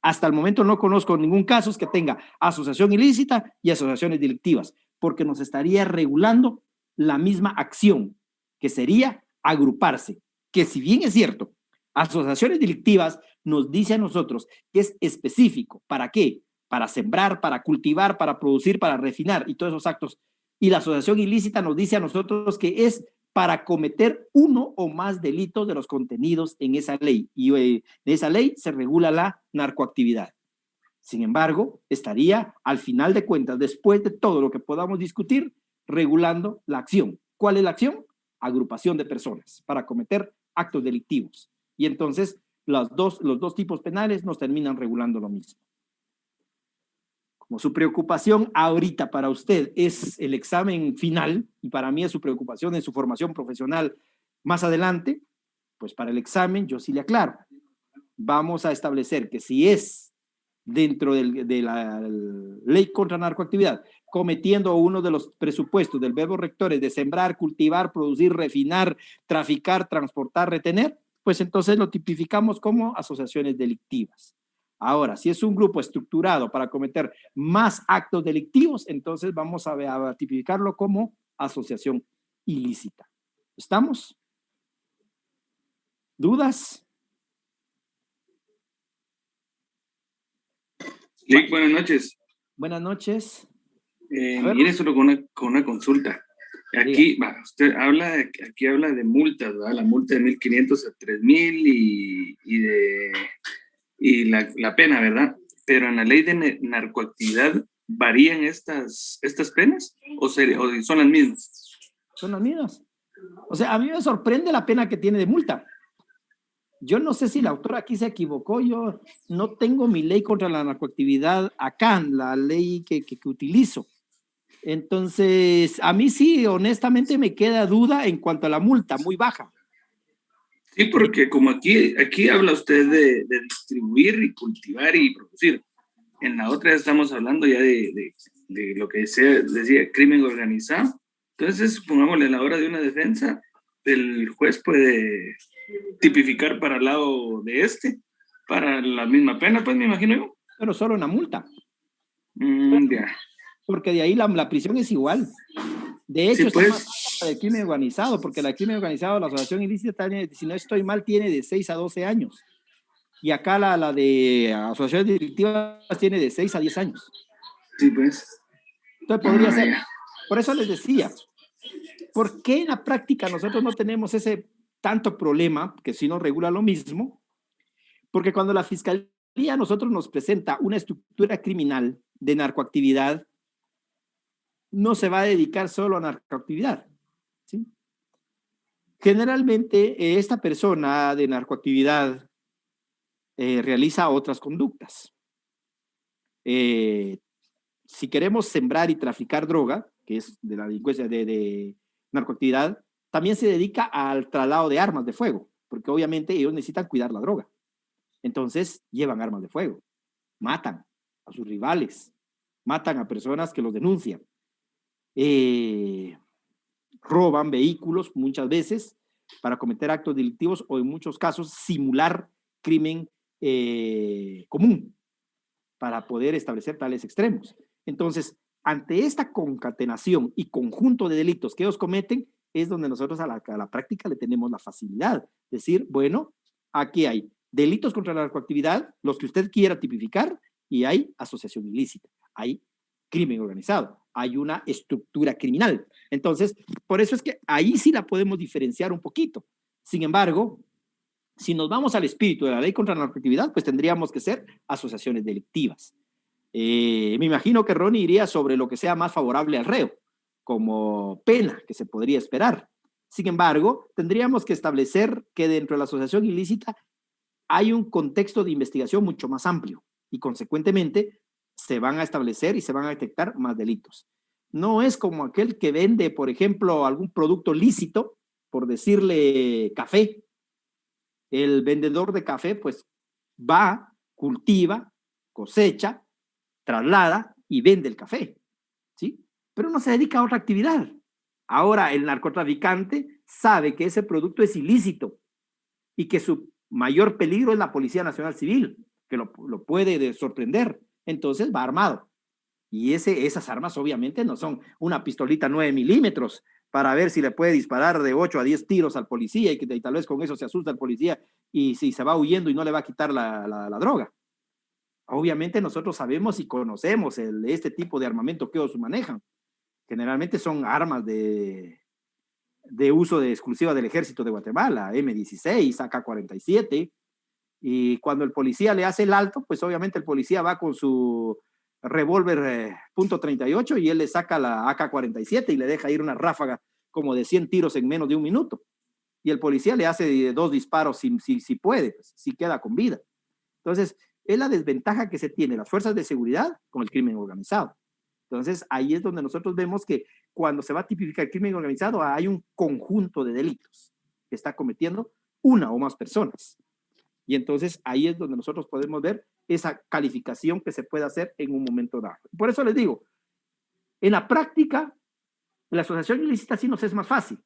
Hasta el momento no conozco ningún caso que tenga asociación ilícita y asociaciones delictivas, porque nos estaría regulando la misma acción, que sería agruparse. Que si bien es cierto, asociaciones delictivas nos dice a nosotros que es específico. ¿Para qué? Para sembrar, para cultivar, para producir, para refinar y todos esos actos. Y la asociación ilícita nos dice a nosotros que es para cometer uno o más delitos de los contenidos en esa ley. Y de esa ley se regula la narcoactividad. Sin embargo, estaría al final de cuentas, después de todo lo que podamos discutir, regulando la acción. ¿Cuál es la acción? Agrupación de personas para cometer actos delictivos. Y entonces los dos tipos penales nos terminan regulando lo mismo. Como su preocupación ahorita para usted es el examen final, y para mí es su preocupación en su formación profesional más adelante, pues para el examen yo sí le aclaro. Vamos a establecer que si es dentro de la ley contra narcoactividad, cometiendo uno de los presupuestos del verbo rectores de sembrar, cultivar, producir, refinar, traficar, transportar, retener, pues entonces lo tipificamos como asociaciones delictivas. Ahora, si es un grupo estructurado para cometer más actos delictivos, entonces vamos a tipificarlo como asociación ilícita. ¿Estamos? ¿Dudas? Sí, buenas noches. Buenas noches. Mire, solo con una consulta. Aquí, usted habla, aquí habla de multas, ¿verdad? La multa de 1.500 a 3.000 y la pena, ¿verdad? Pero en la ley de narcoactividad, ¿varían estas penas o son las mismas? Son las mismas. O sea, a mí me sorprende la pena que tiene de multa. Yo no sé si la autora aquí se equivocó, yo no tengo mi ley contra la narcoactividad acá, la ley que utilizo. Entonces, a mí sí, honestamente me queda duda en cuanto a la multa, muy baja. Sí, porque como aquí habla usted de distribuir y cultivar y producir. En la otra estamos hablando ya de lo que decía crimen organizado. Entonces, pongámosle, a la hora de una defensa, el juez puede tipificar para el lado de para la misma pena, pues me imagino yo. Pero solo una multa. Ya. Porque de ahí la prisión es igual. De hecho, Sí, está pues. más alta del crimen organizado, porque el crimen organizado, la asociación ilícita, si no estoy mal, tiene de 6 a 12 años. Y acá la de asociaciones delictivas tiene de 6 a 10 años. Sí, pues. Entonces podría ser. Ya. Por eso les decía, ¿por qué en la práctica nosotros no tenemos ese tanto problema, que si nos regula lo mismo? Porque cuando la fiscalía a nosotros nos presenta una estructura criminal de narcoactividad, no se va a dedicar solo a narcoactividad, ¿sí? Generalmente, esta persona de narcoactividad realiza otras conductas. Si queremos sembrar y traficar droga, que es de la delincuencia de narcoactividad, también se dedica al traslado de armas de fuego, porque obviamente ellos necesitan cuidar la droga. Entonces, llevan armas de fuego, matan a sus rivales, matan a personas que los denuncian, roban vehículos muchas veces para cometer actos delictivos o en muchos casos simular crimen común para poder establecer tales extremos. Entonces, ante esta concatenación y conjunto de delitos que ellos cometen, es donde nosotros a la práctica le tenemos la facilidad. Decir, bueno, aquí hay delitos contra la narcoactividad, los que usted quiera tipificar, y hay asociación ilícita, hay crimen organizado, hay una estructura criminal. Entonces, por eso es que ahí sí la podemos diferenciar un poquito. Sin embargo, si nos vamos al espíritu de la ley contra la narcoactividad, pues tendríamos que ser asociaciones delictivas. Me imagino que Ronnie iría sobre lo que sea más favorable al reo, como pena que se podría esperar. Sin embargo, tendríamos que establecer que dentro de la asociación ilícita hay un contexto de investigación mucho más amplio y consecuentemente se van a establecer y se van a detectar más delitos. No es como aquel que vende, por ejemplo, algún producto lícito, por decirle café. El vendedor de café pues va, cultiva, cosecha, traslada y vende el café, ¿sí? Pero no se dedica a otra actividad. Ahora el narcotraficante sabe que ese producto es ilícito y que su mayor peligro es la Policía Nacional Civil, que lo puede sorprender. Entonces va armado. Y esas armas obviamente no son una pistolita 9 milímetros para ver si le puede disparar de 8 a 10 tiros al policía y tal vez con eso se asusta al policía y si se va huyendo y no le va a quitar la droga. Obviamente nosotros sabemos y conocemos este tipo de armamento que ellos manejan. Generalmente son armas de uso exclusiva del ejército de Guatemala, M16, AK-47, y cuando el policía le hace el alto, pues obviamente el policía va con su revólver .38 y él le saca la AK-47 y le deja ir una ráfaga como de 100 tiros en menos de un minuto. Y el policía le hace 2 disparos si puede, pues, si queda con vida. Entonces, es la desventaja que se tiene las fuerzas de seguridad con el crimen organizado. Entonces, ahí es donde nosotros vemos que cuando se va a tipificar el crimen organizado, hay un conjunto de delitos que está cometiendo una o más personas. Y entonces ahí es donde nosotros podemos ver esa calificación que se puede hacer en un momento dado. Por eso les digo, en la práctica, la asociación ilícita sí nos es más fácil.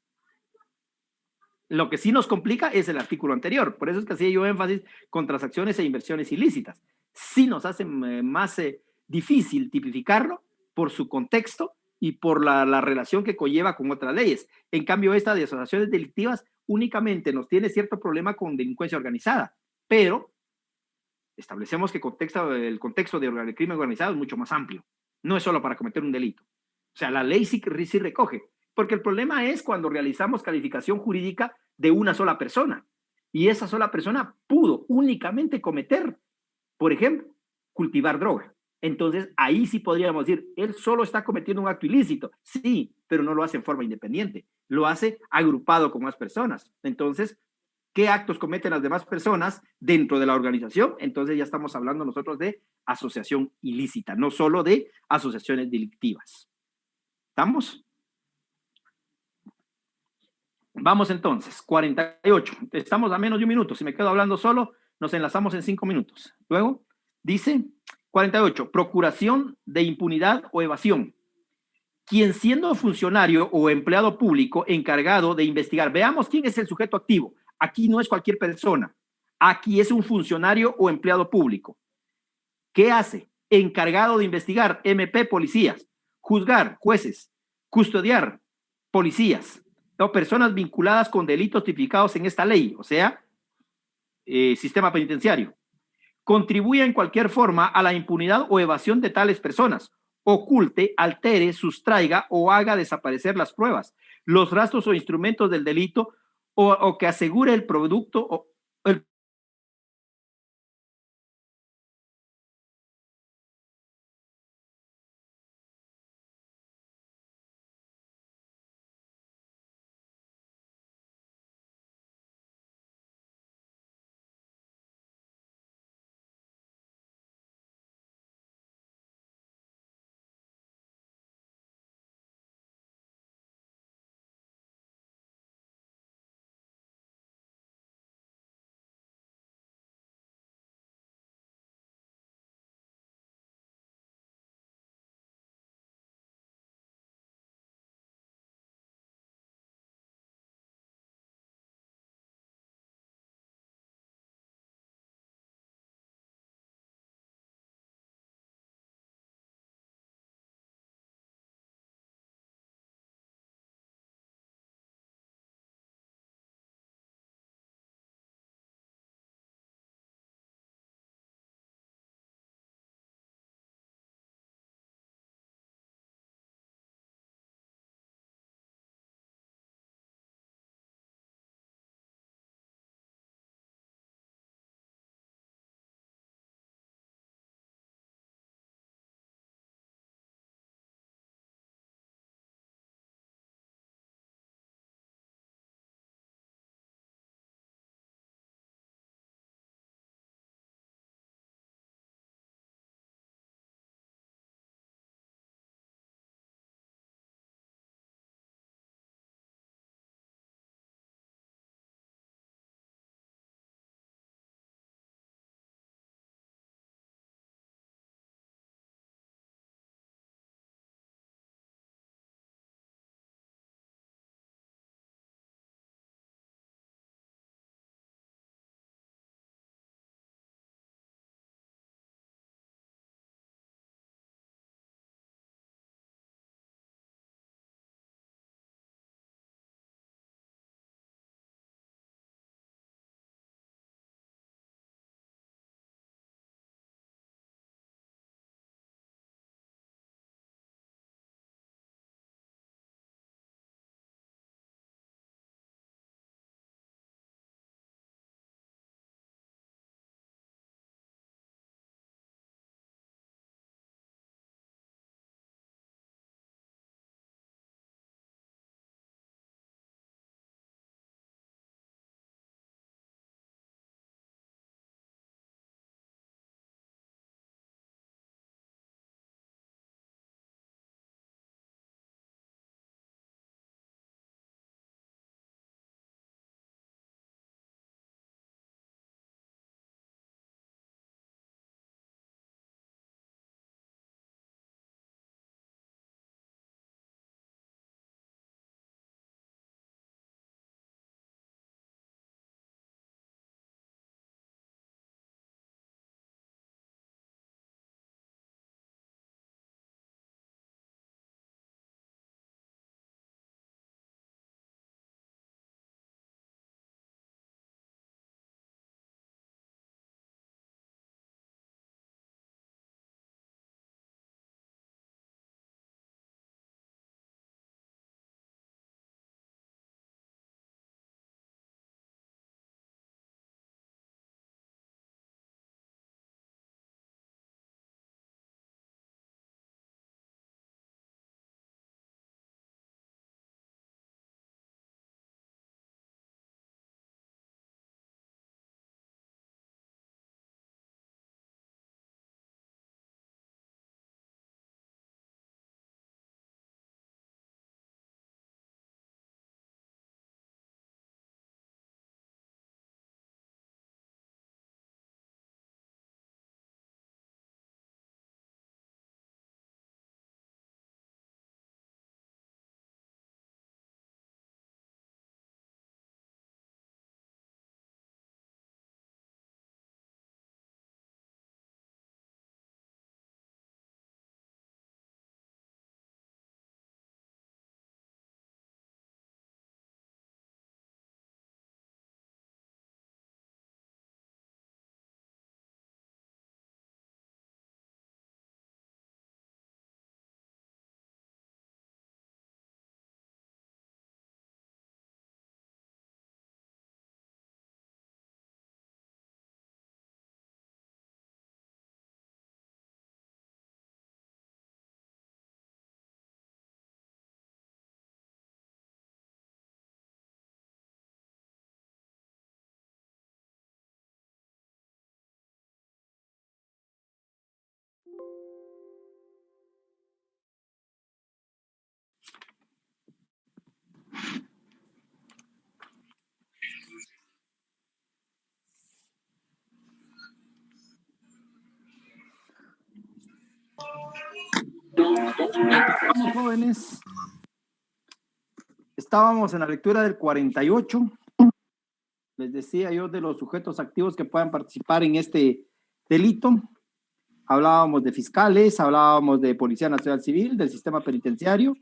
Lo que sí nos complica es el artículo anterior. Por eso es que hacía yo énfasis con transacciones e inversiones ilícitas. Sí nos hace más difícil tipificarlo por su contexto y por la relación que conlleva con otras leyes. En cambio, esta de asociaciones delictivas únicamente nos tiene cierto problema con delincuencia organizada, pero establecemos que el contexto del crimen organizado es mucho más amplio. No es solo para cometer un delito. O sea, la ley sí recoge. Porque el problema es cuando realizamos calificación jurídica de una sola persona. Y esa sola persona pudo únicamente cometer, por ejemplo, cultivar droga. Entonces, ahí sí podríamos decir, él solo está cometiendo un acto ilícito. Sí, pero no lo hace en forma independiente. Lo hace agrupado con más personas. Entonces, ¿qué actos cometen las demás personas dentro de la organización? Entonces ya estamos hablando nosotros de asociación ilícita, no solo de asociaciones delictivas. ¿Estamos? Vamos entonces, 48. Estamos a menos de un minuto. Si me quedo hablando solo, nos enlazamos en 5 minutos. Luego, dice 48, procuración de impunidad o evasión. Quien siendo funcionario o empleado público encargado de investigar, veamos quién es el sujeto activo. Aquí no es cualquier persona. Aquí es un funcionario o empleado público. ¿Qué hace? Encargado de investigar, MP, policías, juzgar, jueces, custodiar, policías, o personas vinculadas con delitos tipificados en esta ley, o sea, sistema penitenciario. Contribuye en cualquier forma a la impunidad o evasión de tales personas, oculte, altere, sustraiga o haga desaparecer las pruebas, los rastros o instrumentos del delito o que asegure el producto o el Vamos, jóvenes. Estábamos en la lectura del 48. Les decía yo de los sujetos activos que puedan participar en este delito. Hablábamos de fiscales, hablábamos de Policía Nacional Civil, del sistema penitenciario,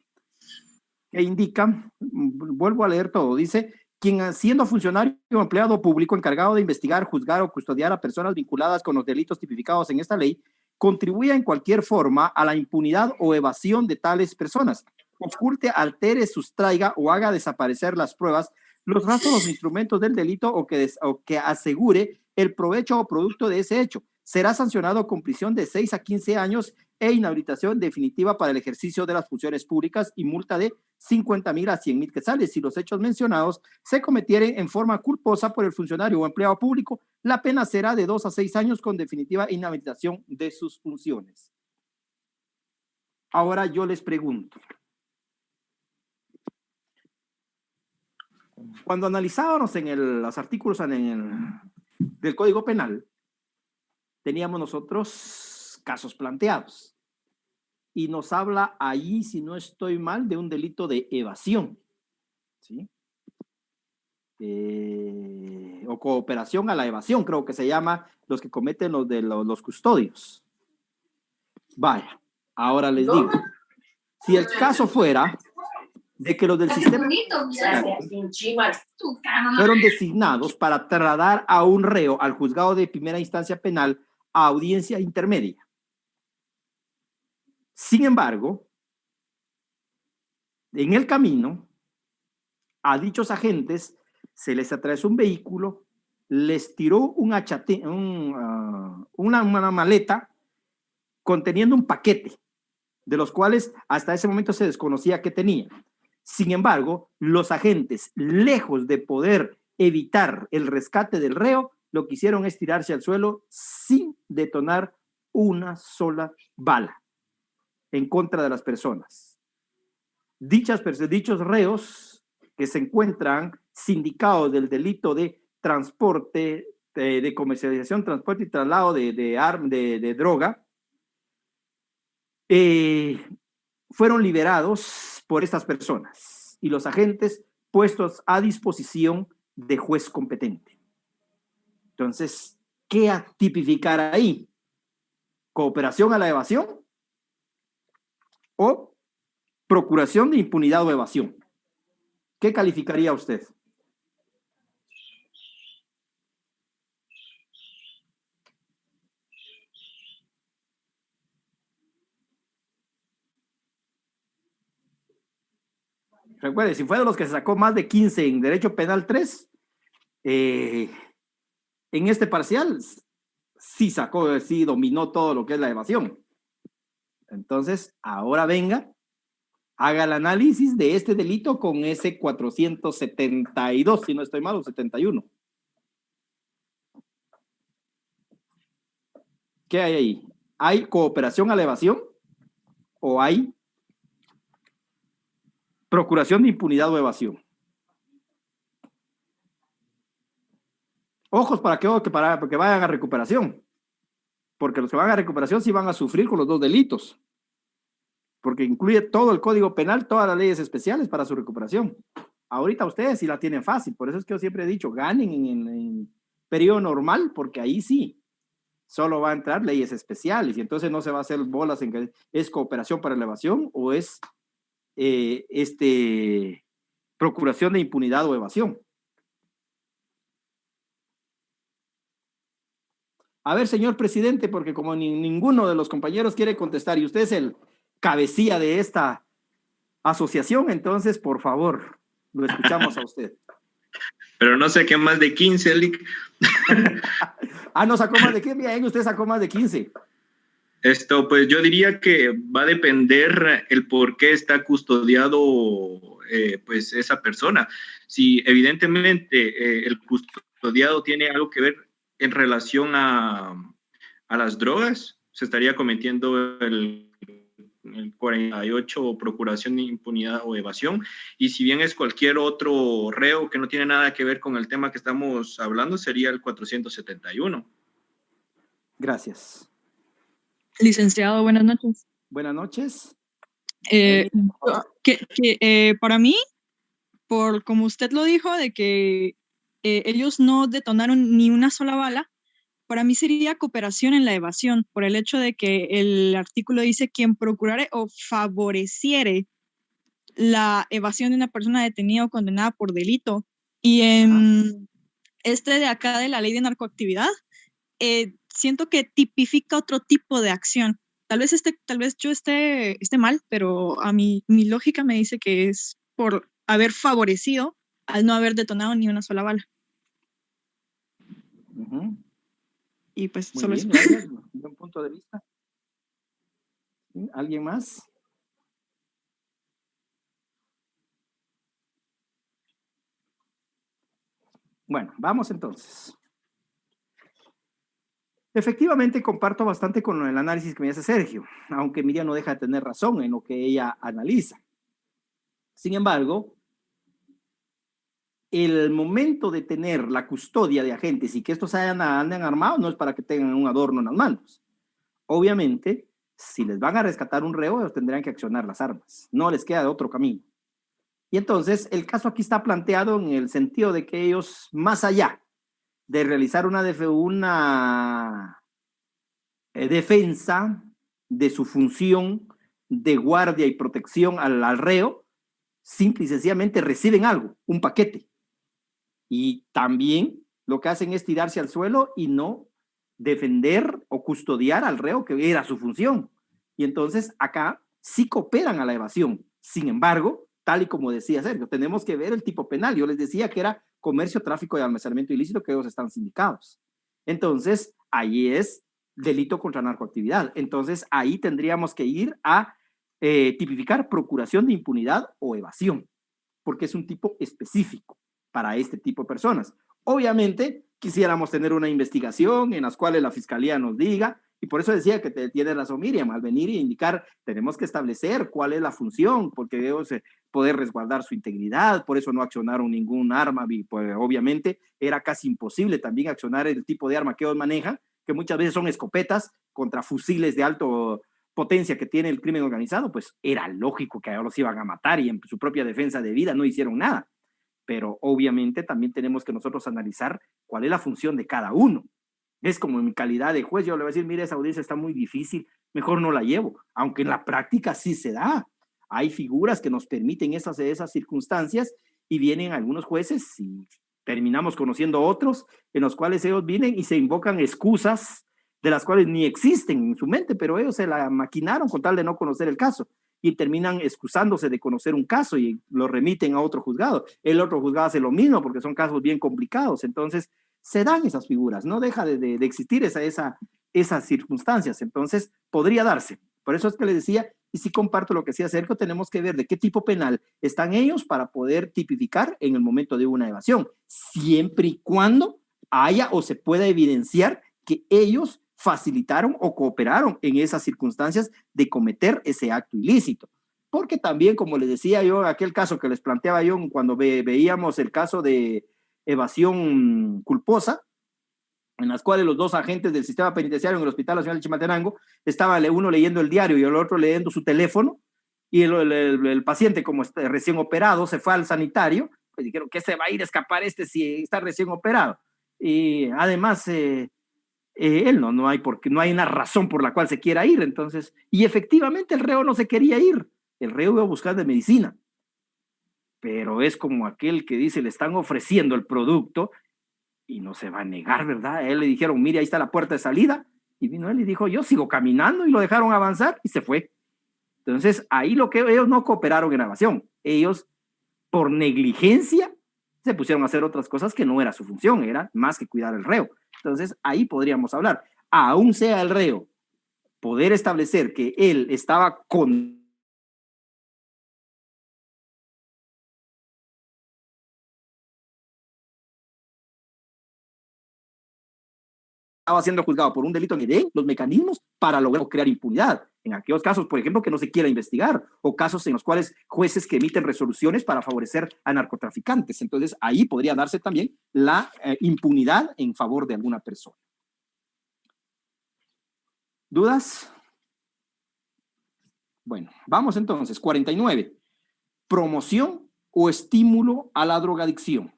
que indica, vuelvo a leer todo, dice, quien siendo funcionario o empleado público encargado de investigar, juzgar o custodiar a personas vinculadas con los delitos tipificados en esta ley, contribuya en cualquier forma a la impunidad o evasión de tales personas, oculte, altere, sustraiga o haga desaparecer las pruebas, los rastros, los instrumentos del delito o que asegure el provecho o producto de ese hecho. Será sancionado con prisión de 6 a 15 años e inhabilitación definitiva para el ejercicio de las funciones públicas y multa de 50,000 a 100,000 quetzales. Si los hechos mencionados se cometieren en forma culposa por el funcionario o empleado público, la pena será de 2 a 6 años con definitiva inhabilitación de sus funciones. Ahora yo les pregunto, cuando analizábamos en los artículos del Código Penal, teníamos nosotros casos planteados y nos habla ahí, si no estoy mal, de un delito de evasión, ¿sí? O cooperación a la evasión, creo que se llama, los que cometen los custodios. Vaya, ahora les digo, si el caso fuera de que los del sistema fueron designados para trasladar a un reo al juzgado de primera instancia penal a audiencia intermedia. Sin embargo, en el camino, a dichos agentes se les atravesó un vehículo, les tiró una maleta conteniendo un paquete, de los cuales hasta ese momento se desconocía qué tenía. Sin embargo, los agentes, lejos de poder evitar el rescate del reo, lo que hicieron es tirarse al suelo sin detonar una sola bala en contra de las personas. Dichos reos que se encuentran sindicados del delito de transporte, de comercialización, transporte y traslado de droga, fueron liberados por estas personas y los agentes puestos a disposición de juez competente. Entonces, ¿qué a tipificar ahí? ¿Cooperación a la evasión o procuración de impunidad o evasión? ¿Qué calificaría usted? Recuerde, si fue de los que se sacó más de 15 en Derecho Penal 3, en este parcial sí dominó todo lo que es la evasión. Entonces, ahora venga, haga el análisis de este delito con ese 472, si no estoy mal, o 71. ¿Qué hay ahí? ¿Hay cooperación a la evasión o hay procuración de impunidad o evasión? Ojos para que vayan a recuperación, porque los que van a recuperación sí van a sufrir con los dos delitos, porque incluye todo el Código Penal, todas las leyes especiales para su recuperación. Ahorita ustedes sí la tienen fácil, por eso es que yo siempre he dicho, ganen en periodo normal, porque ahí sí solo va a entrar leyes especiales y entonces no se va a hacer bolas en que es cooperación para la evasión o es procuración de impunidad o evasión. A ver, señor presidente, porque como ninguno de los compañeros quiere contestar y usted es el cabecilla de esta asociación, entonces, por favor, lo escuchamos a usted. Pero no sé qué más de 15, Lick. ¿No sacó más de qué? Bien, usted sacó más de 15. Pues yo diría que va a depender el por qué está custodiado pues esa persona. Si evidentemente el custodiado tiene algo que ver en relación a las drogas, se estaría cometiendo el 48 procuración de impunidad o evasión, y si bien es cualquier otro reo que no tiene nada que ver con el tema que estamos hablando, sería el 471. Gracias. Licenciado, buenas noches. Buenas noches. Para mí, por como usted lo dijo, de que ellos no detonaron ni una sola bala, para mí sería cooperación en la evasión, por el hecho de que el artículo dice quien procurare o favoreciere la evasión de una persona detenida o condenada por delito. Y en este de acá de la ley de narcoactividad, siento que tipifica otro tipo de acción. Tal vez yo esté mal, pero a mi lógica me dice que es por haber favorecido al no haber detonado ni una sola bala. Y pues Muy solo bien, eso. gracias. Buen punto de vista. ¿Alguien más? Bueno, vamos entonces. Efectivamente, comparto bastante con el análisis que me hace Sergio, aunque Miriam no deja de tener razón en lo que ella analiza. Sin embargo, el momento de tener la custodia de agentes y que estos anden armados no es para que tengan un adorno en las manos. Obviamente, si les van a rescatar un reo, ellos tendrán que accionar las armas. No les queda de otro camino. Y entonces, el caso aquí está planteado en el sentido de que ellos, más allá de realizar una defensa de su función de guardia y protección al reo, simple y sencillamente reciben algo, un paquete. Y también lo que hacen es tirarse al suelo y no defender o custodiar al reo, que era su función. Y entonces acá sí cooperan a la evasión. Sin embargo, tal y como decía Sergio, tenemos que ver el tipo penal. Yo les decía que era comercio, tráfico y almacenamiento ilícito, que ellos están sindicados. Entonces, ahí es delito contra narcoactividad. Entonces, ahí tendríamos que ir a tipificar procuración de impunidad o evasión, porque es un tipo específico para este tipo de personas. Obviamente, quisiéramos tener una investigación en las cuales la fiscalía nos diga, y por eso decía que tiene razón Miriam, al venir y indicar, tenemos que establecer cuál es la función, porque debemos poder resguardar su integridad, por eso no accionaron ningún arma, y pues obviamente era casi imposible también accionar el tipo de arma que ellos manejan, que muchas veces son escopetas contra fusiles de alto potencia que tiene el crimen organizado, pues era lógico que ahora los iban a matar y en su propia defensa de vida no hicieron nada. Pero obviamente también tenemos que nosotros analizar cuál es la función de cada uno. Es como en mi calidad de juez, yo le voy a decir, mire, esa audiencia está muy difícil, mejor no la llevo, aunque en la práctica sí se da. Hay figuras que nos permiten esas circunstancias y vienen algunos jueces y terminamos conociendo otros en los cuales ellos vienen y se invocan excusas de las cuales ni existen en su mente, pero ellos se la maquinaron con tal de no conocer el caso y terminan excusándose de conocer un caso y lo remiten a otro juzgado. El otro juzgado hace lo mismo porque son casos bien complicados. Entonces, se dan esas figuras, no deja de existir esas circunstancias. Entonces, podría darse. Por eso es que les decía, y sí comparto lo que decía Sergio, tenemos que ver de qué tipo penal están ellos para poder tipificar en el momento de una evasión, siempre y cuando haya o se pueda evidenciar que ellos facilitaron o cooperaron en esas circunstancias de cometer ese acto ilícito. Porque también, como les decía yo, aquel caso que les planteaba yo cuando veíamos el caso de evasión culposa, en las cuales los dos agentes del sistema penitenciario en el Hospital Nacional de Chimaltenango estaban uno leyendo el diario y el otro leyendo su teléfono, y el paciente, como está recién operado, se fue al sanitario, pues dijeron que se va a ir a escapar si está recién operado. Y además, él no hay una razón por la cual se quiera ir. Entonces, y efectivamente el reo no se quería ir, el reo iba a buscar de medicina, pero es como aquel que dice, le están ofreciendo el producto y no se va a negar, ¿verdad? A él le dijeron, mire, ahí está la puerta de salida, y vino él y dijo, yo sigo caminando, y lo dejaron avanzar y se fue. Entonces, ahí lo que ellos no cooperaron en evasión, ellos por negligencia se pusieron a hacer otras cosas que no era su función, era más que cuidar al reo. Entonces, ahí podríamos hablar, aún sea el reo, poder establecer que él estaba siendo juzgado por un delito que den los mecanismos para lograr crear impunidad. En aquellos casos, por ejemplo, que no se quiera investigar, o casos en los cuales jueces que emiten resoluciones para favorecer a narcotraficantes. Entonces, ahí podría darse también la impunidad en favor de alguna persona. ¿Dudas? Bueno, vamos entonces. 49. Promoción o estímulo a la drogadicción.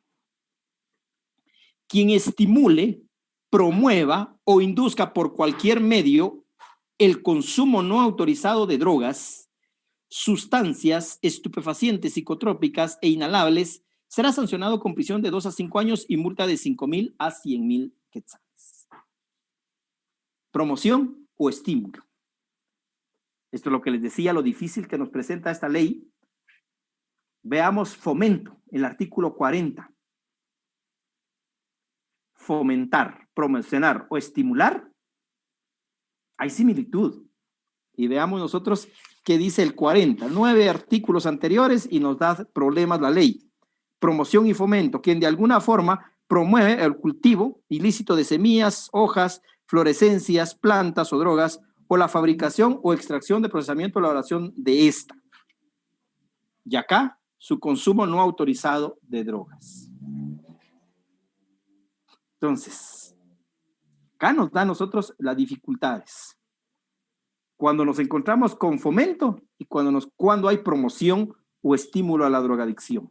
Quien estimule, promueva o induzca por cualquier medio el consumo no autorizado de drogas, sustancias estupefacientes, psicotrópicas e inhalables, será sancionado con prisión de 2 a 5 años y multa de 5,000 a 100,000 quetzales. Promoción o estímulo. Esto es lo que les decía, lo difícil que nos presenta esta ley. Veamos fomento, el artículo 40. Fomentar, promocionar o estimular, hay similitud. Y veamos nosotros qué dice el 40. 9 artículos anteriores y nos da problemas la ley. Promoción y fomento, quien de alguna forma promueve el cultivo ilícito de semillas, hojas, florescencias, plantas o drogas, o la fabricación o extracción de procesamiento o elaboración de esta. Y acá, su consumo no autorizado de drogas. Entonces, acá nos da a nosotros las dificultades. Cuando nos encontramos con fomento y cuando hay promoción o estímulo a la drogadicción.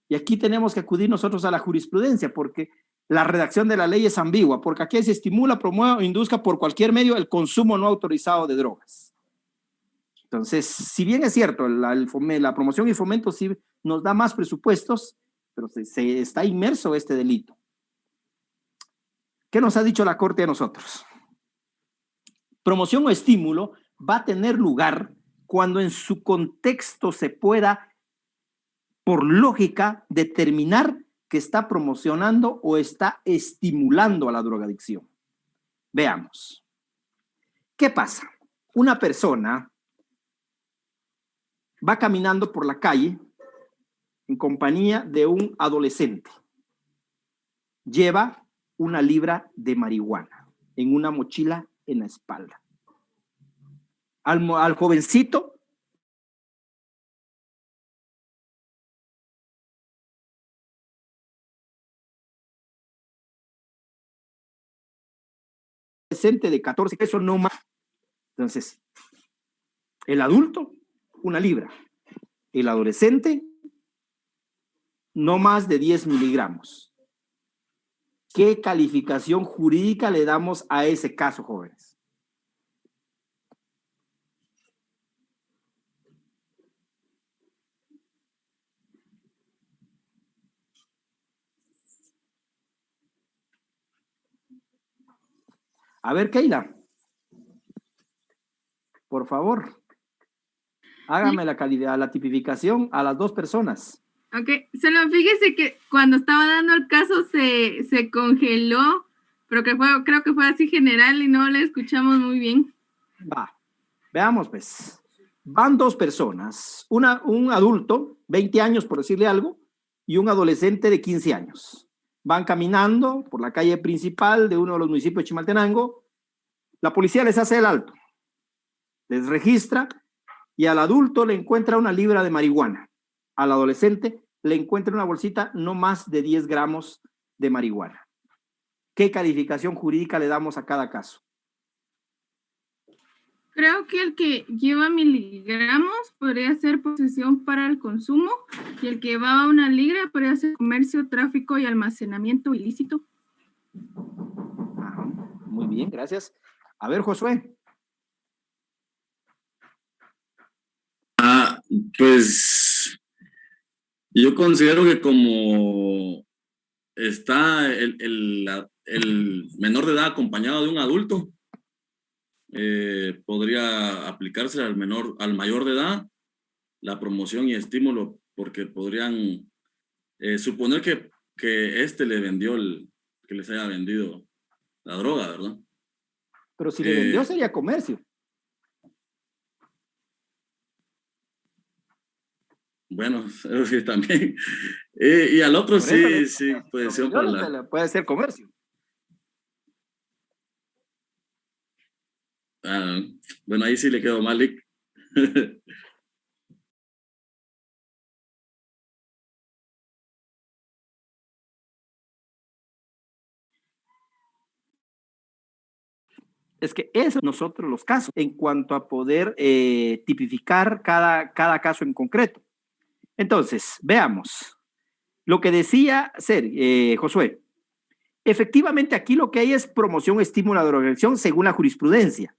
Y aquí tenemos que acudir nosotros a la jurisprudencia porque la redacción de la ley es ambigua, porque aquí se estimula, promueve o induzca por cualquier medio el consumo no autorizado de drogas. Entonces, si bien es cierto, la promoción y fomento sí nos da más presupuestos, pero se está inmerso este delito. ¿Qué nos ha dicho la Corte a nosotros? Promoción o estímulo va a tener lugar cuando en su contexto se pueda, por lógica, determinar que está promocionando o está estimulando a la drogadicción. Veamos. ¿Qué pasa? Una persona va caminando por la calle en compañía de un adolescente. Lleva una libra de marihuana en una mochila en la espalda. Al jovencito de 14, eso no más. Entonces, el adulto, una libra. El adolescente, no más de 10 miligramos. ¿Qué calificación jurídica le damos a ese caso, jóvenes? A ver, Keila, por favor, hágame la tipificación a las dos personas. Ok, solo fíjese que cuando estaba dando el caso se congeló, pero creo que fue así general y no le escuchamos muy bien. Va, veamos pues. Van dos personas, un adulto, 20 años por decirle algo, y un adolescente de 15 años. Van caminando por la calle principal de uno de los municipios de Chimaltenango. La policía les hace el alto, les registra y al adulto le encuentra una libra de marihuana. Al adolescente le encuentra una bolsita no más de 10 gramos de marihuana. ¿Qué calificación jurídica le damos a cada caso? Creo que el que lleva miligramos podría ser posesión para el consumo y el que llevaba una libra podría ser comercio, tráfico y almacenamiento ilícito. Ajá, muy bien, gracias. A ver, Josué. Pues yo considero que como está el menor de edad acompañado de un adulto, podría aplicarse al mayor de edad la promoción y estímulo, porque podrían suponer que le vendió que les haya vendido la droga, ¿verdad? Pero si le vendió sería comercio. Bueno, eso sí también. Y al otro sí, puede ser puede ser comercio. Bueno, ahí sí le quedó mal. Es que eso nosotros los casos en cuanto a poder tipificar cada caso en concreto. Entonces, veamos lo que decía Josué. Efectivamente, aquí lo que hay es promoción, estímulo a la drogadicción según la jurisprudencia.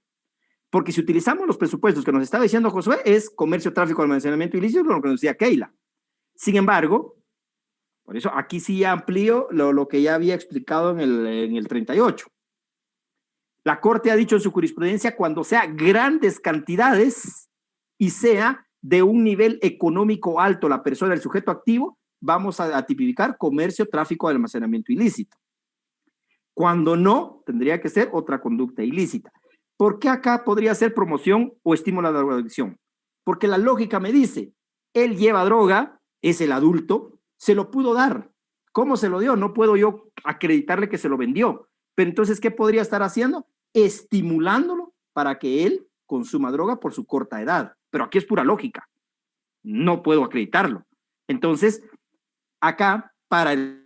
Porque si utilizamos los presupuestos que nos estaba diciendo Josué, es comercio, tráfico, almacenamiento ilícito, lo que nos decía Keila. Sin embargo, por eso aquí sí amplío lo que ya había explicado en el 38. La Corte ha dicho en su jurisprudencia cuando sea grandes cantidades y sea de un nivel económico alto la persona, el sujeto activo, vamos a tipificar comercio, tráfico, almacenamiento ilícito. Cuando no, tendría que ser otra conducta ilícita. ¿Por qué acá podría ser promoción o estímulo a la drogadicción? Porque la lógica me dice, él lleva droga, es el adulto, se lo pudo dar. ¿Cómo se lo dio? No puedo yo acreditarle que se lo vendió. Pero entonces, ¿qué podría estar haciendo? Estimulándolo para que él consuma droga por su corta edad. Pero aquí es pura lógica. No puedo acreditarlo. Entonces, acá, para el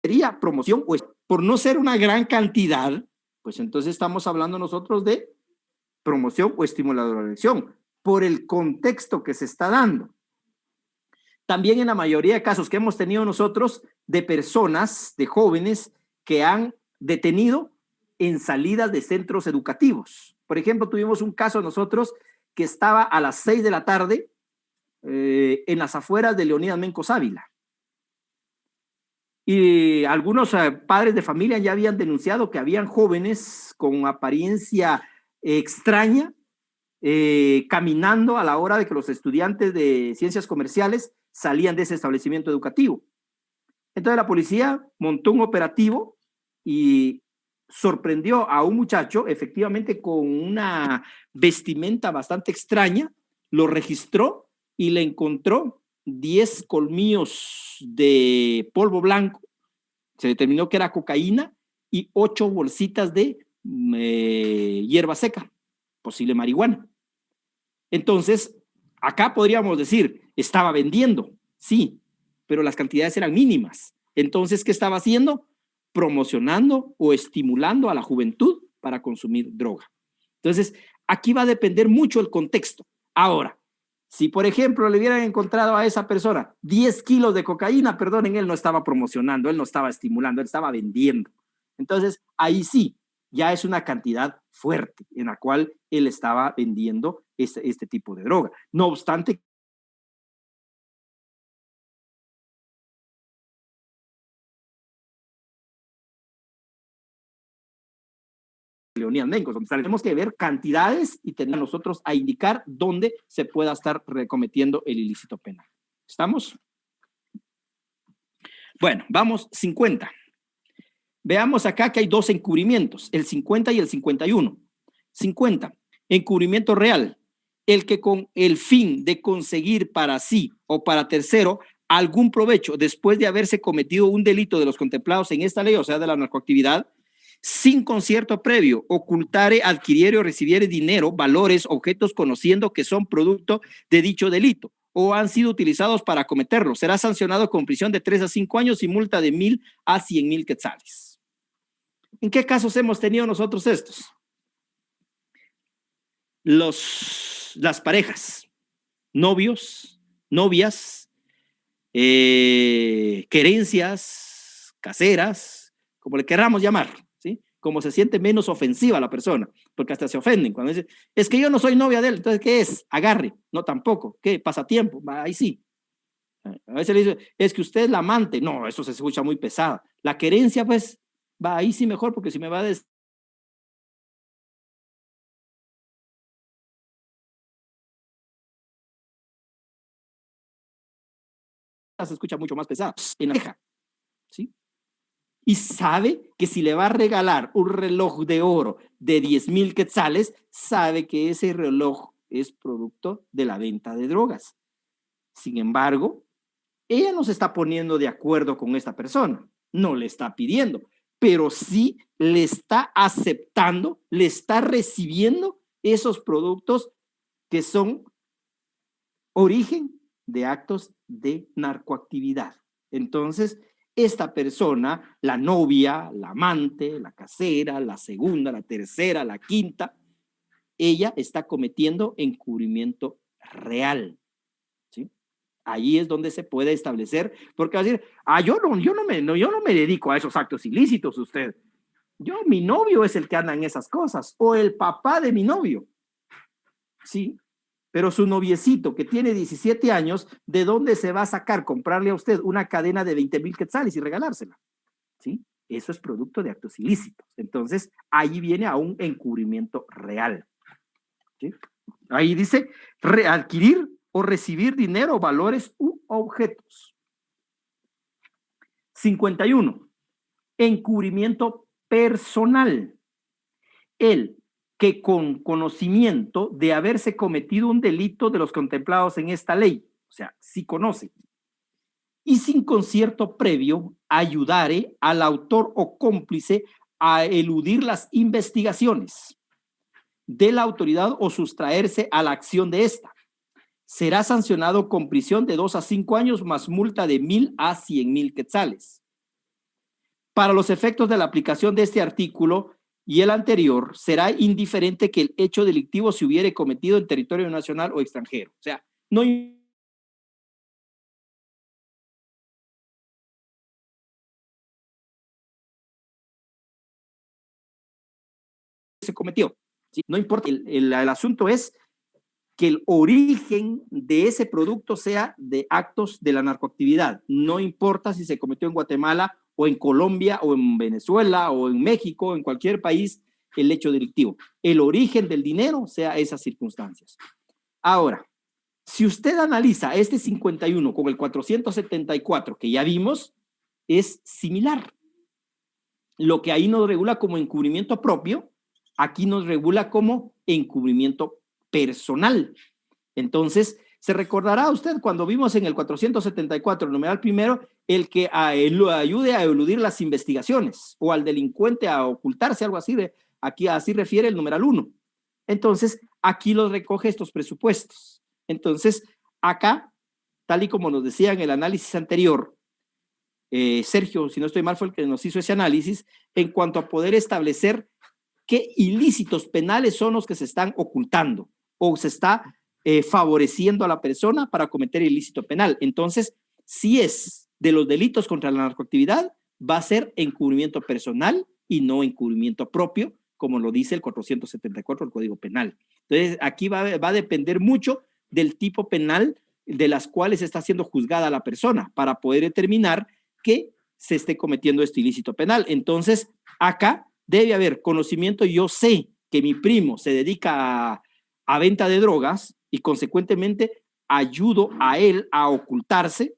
sería promoción, pues por no ser una gran cantidad, pues entonces estamos hablando nosotros de promoción o estímulo a la drogadicción, por el contexto que se está dando. También en la mayoría de casos que hemos tenido nosotros de personas, de jóvenes que han detenido en salidas de centros educativos. Por ejemplo, tuvimos un caso nosotros que estaba a las 6 de la tarde en las afueras de Leonidas Mencos Ávila. Y algunos padres de familia ya habían denunciado que habían jóvenes con apariencia extraña caminando a la hora de que los estudiantes de ciencias comerciales salían de ese establecimiento educativo. Entonces la policía montó un operativo y sorprendió a un muchacho efectivamente con una vestimenta bastante extraña, lo registró y le encontró 10 colmillos de polvo blanco, se determinó que era cocaína, y 8 bolsitas de hierba seca, posible marihuana. Entonces, acá podríamos decir, estaba vendiendo, sí, pero las cantidades eran mínimas. Entonces, ¿qué estaba haciendo? Promocionando o estimulando a la juventud para consumir droga. Entonces, aquí va a depender mucho el contexto. Ahora, si, por ejemplo, le hubieran encontrado a esa persona 10 kilos de cocaína, perdonen, él no estaba promocionando, él no estaba estimulando, él estaba vendiendo. Entonces, ahí sí, ya es una cantidad fuerte en la cual él estaba vendiendo este tipo de droga. No obstante, Leonidas Mencos, donde tenemos que ver cantidades y tener nosotros a indicar dónde se pueda estar cometiendo el ilícito penal. ¿Estamos? Bueno, vamos 50. Veamos acá que hay 2 encubrimientos, el 50 y el 51. 50, encubrimiento real, el que con el fin de conseguir para sí o para tercero algún provecho después de haberse cometido un delito de los contemplados en esta ley, o sea, de la narcoactividad, sin concierto previo, ocultare, adquiriere o recibiere dinero, valores, objetos, conociendo que son producto de dicho delito o han sido utilizados para cometerlo, será sancionado con prisión de 3 a 5 años y multa de 1,000 a 100,000 quetzales. ¿En qué casos hemos tenido nosotros estos? Las parejas, novios, novias, querencias caseras, como le queramos llamar, ¿sí? Como se siente menos ofensiva la persona, porque hasta se ofenden cuando dice, es que yo no soy novia de él, entonces ¿qué es? Agarre, no tampoco, ¿qué? Pasatiempo, ahí sí. A veces le dice, es que usted es la amante, no, eso se escucha muy pesada. La querencia, pues, va ahí sí mejor, porque si me va a decir se escucha mucho más pesada en la hija, ¿sí? Y sabe que si le va a regalar un reloj de oro de 10,000 quetzales, sabe que ese reloj es producto de la venta de drogas. Sin embargo, ella no se está poniendo de acuerdo con esta persona, no le está pidiendo, pero sí le está aceptando, le está recibiendo esos productos que son origen de actos de narcoactividad. Entonces, esta persona, la novia, la amante, la casera, la segunda, la tercera, la quinta, ella está cometiendo encubrimiento real, ¿sí? Ahí es donde se puede establecer, porque va a decir, yo no me dedico a esos actos ilícitos usted. Mi novio es el que anda en esas cosas, o el papá de mi novio, ¿sí? Pero su noviecito que tiene 17 años, ¿de dónde se va a sacar comprarle a usted una cadena de 20,000 quetzales y regalársela? ¿Sí? Eso es producto de actos ilícitos. Entonces, ahí viene a un encubrimiento real. ¿Sí? Ahí dice, adquirir o recibir dinero, valores u objetos. 51. Encubrimiento personal. El que con conocimiento de haberse cometido un delito de los contemplados en esta ley, o sea, sí conoce, y sin concierto previo ayudare al autor o cómplice a eludir las investigaciones de la autoridad o sustraerse a la acción de esta, será sancionado con prisión de 2 a 5 años más multa de 1,000 a 100,000 quetzales. Para los efectos de la aplicación de este artículo y el anterior, será indiferente que el hecho delictivo se hubiere cometido en territorio nacional o extranjero. O sea, no se cometió, ¿sí? No importa, el asunto es que el origen de ese producto sea de actos de la narcoactividad. No importa si se cometió en Guatemala o en Colombia o en Venezuela o en México o en cualquier país el hecho delictivo. El origen del dinero sea esas circunstancias. Ahora, si usted analiza este 51 con el 474 que ya vimos, es similar. Lo que ahí nos regula como encubrimiento propio, aquí nos regula como encubrimiento personal. Entonces, se recordará usted cuando vimos en el 474, el numeral primero, el que lo ayude a eludir las investigaciones o al delincuente a ocultarse, algo así, aquí así refiere el numeral 1. Entonces, aquí los recoge estos presupuestos. Entonces, acá, tal y como nos decía en el análisis anterior, Sergio, si no estoy mal, fue el que nos hizo ese análisis, en cuanto a poder establecer qué ilícitos penales son los que se están ocultando o se está favoreciendo a la persona para cometer ilícito penal. Entonces, si es de los delitos contra la narcoactividad, va a ser encubrimiento personal y no encubrimiento propio, como lo dice el 474 del Código Penal. Entonces, aquí va a depender mucho del tipo penal de las cuales está siendo juzgada la persona para poder determinar que se esté cometiendo este ilícito penal. Entonces, acá debe haber conocimiento. Yo sé que mi primo se dedica a venta de drogas y consecuentemente ayudo a él a ocultarse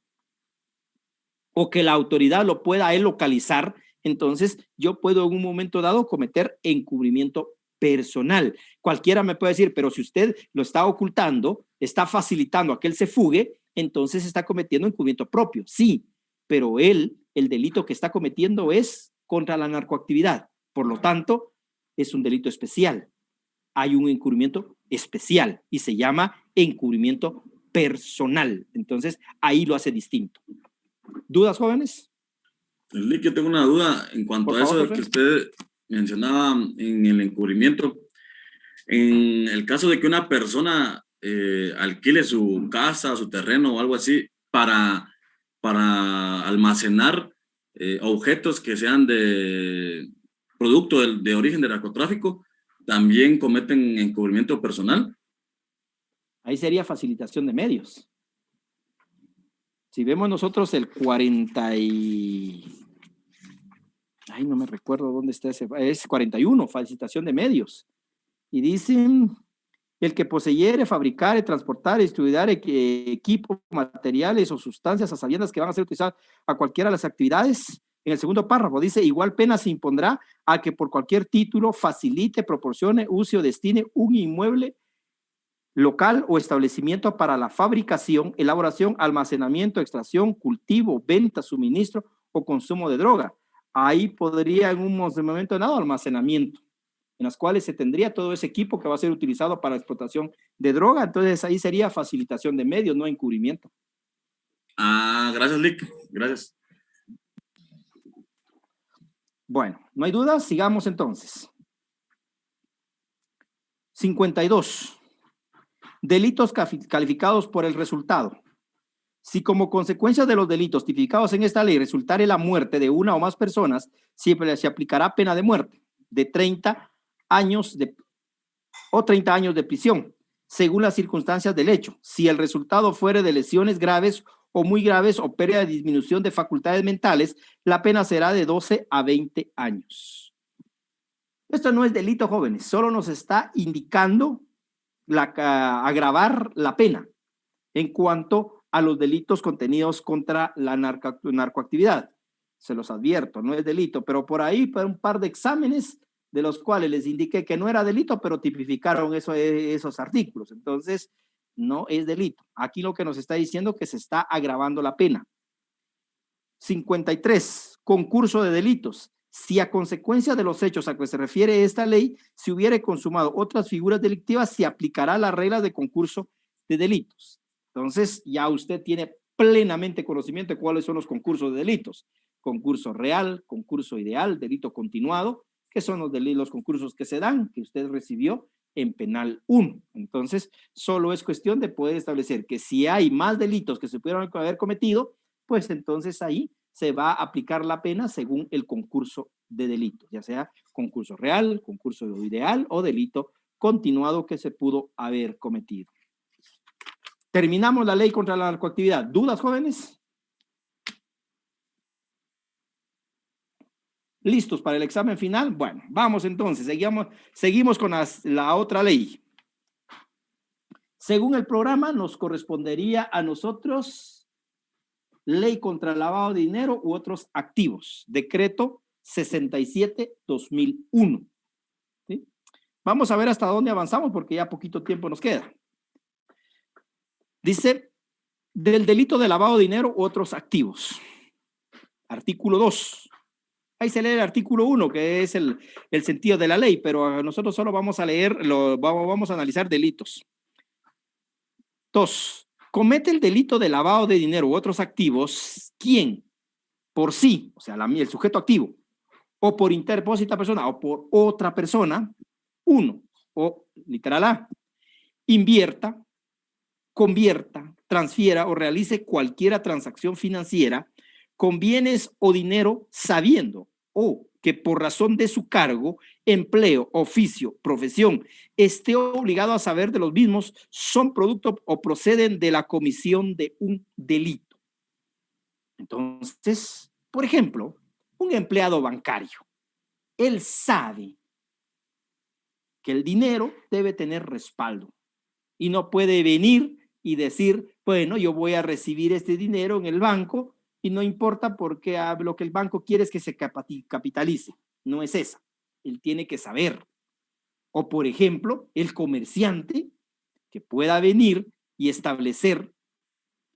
o que la autoridad lo pueda a él localizar. Entonces yo puedo en un momento dado cometer encubrimiento personal. Cualquiera me puede decir, pero si usted lo está ocultando, está facilitando a que él se fugue, entonces está cometiendo encubrimiento propio. Sí, pero él, el delito que está cometiendo es contra la narcoactividad. Por lo tanto, es un delito especial. Hay un encubrimiento especial y se llama encubrimiento personal. Entonces, ahí lo hace distinto. ¿Dudas, jóvenes? Yo tengo una duda en cuanto a eso que usted mencionaba en el encubrimiento. En el caso de que una persona alquile su casa, su terreno o algo así para almacenar objetos que sean de producto de origen de narcotráfico, ¿también cometen encubrimiento personal? Ahí sería facilitación de medios. Si vemos nosotros el 40 no me recuerdo dónde está ese, es 41, facilitación de medios. Y dicen, el que poseyere, fabricare, transportar, distribuir equipo, materiales o sustancias a sabiendas que van a ser utilizadas a cualquiera de las actividades. En el segundo párrafo dice, igual pena se impondrá a que por cualquier título facilite, proporcione, use o destine un inmueble local o establecimiento para la fabricación, elaboración, almacenamiento, extracción, cultivo, venta, suministro o consumo de droga. Ahí podría en un momento dado almacenamiento. en las cuales se tendría todo ese equipo que va a ser utilizado para la explotación de droga. Entonces ahí sería facilitación de medios, no encubrimiento. Gracias, Lick. Gracias. Bueno, no hay dudas, sigamos entonces. 52. Delitos calificados por el resultado. Si como consecuencia de los delitos tipificados en esta ley resultare la muerte de una o más personas, siempre se aplicará pena de muerte de 30 años o 30 años de prisión, según las circunstancias del hecho. Si el resultado fuere de lesiones graves o muy graves o pérdida de disminución de facultades mentales, la pena será de 12 a 20 años. Esto no es delito, jóvenes, solo nos está indicando agravar la pena en cuanto a los delitos contenidos contra la narcoactividad. Se los advierto, no es delito, pero por ahí para un par de exámenes de los cuales les indiqué que no era delito, pero tipificaron esos artículos. Entonces, no es delito. Aquí lo que nos está diciendo es que se está agravando la pena. 53. Concurso de delitos. Si a consecuencia de los hechos a que se refiere esta ley, se hubiere consumado otras figuras delictivas, se aplicará las reglas de concurso de delitos. Entonces, ya usted tiene plenamente conocimiento de cuáles son los concursos de delitos. Concurso real, concurso ideal, delito continuado, que son los concursos que se dan, que usted recibió en penal 1. Entonces, solo es cuestión de poder establecer que si hay más delitos que se pudieron haber cometido, pues entonces ahí se va a aplicar la pena según el concurso de delitos, ya sea concurso real, concurso ideal o delito continuado que se pudo haber cometido. Terminamos la ley contra la narcoactividad. ¿Dudas, jóvenes? ¿Listos para el examen final? Bueno, vamos entonces, seguimos con la otra ley. Según el programa, nos correspondería a nosotros ley contra el lavado de dinero u otros activos, decreto 67-2001. ¿Sí? Vamos a ver hasta dónde avanzamos porque ya poquito tiempo nos queda. Dice, del delito de lavado de dinero u otros activos. Artículo 2. Ahí se lee el artículo 1, que es el sentido de la ley, pero nosotros solo vamos a leer, vamos a analizar delitos. 2. Comete el delito de lavado de dinero u otros activos, ¿quién? Por sí, o sea, el sujeto activo, o por interpósita persona, o por otra persona, 1, o literal A, invierta, convierta, transfiera o realice cualquiera transacción financiera con bienes o dinero sabiendo o que por razón de su cargo, empleo, oficio, profesión, esté obligado a saber de los mismos, son producto o proceden de la comisión de un delito. Entonces, por ejemplo, un empleado bancario, él sabe que el dinero debe tener respaldo y no puede venir y decir, bueno, yo voy a recibir este dinero en el banco y no importa porque lo que el banco quiere es que se capitalice. No es esa. Él tiene que saber. O, por ejemplo, el comerciante que pueda venir y establecer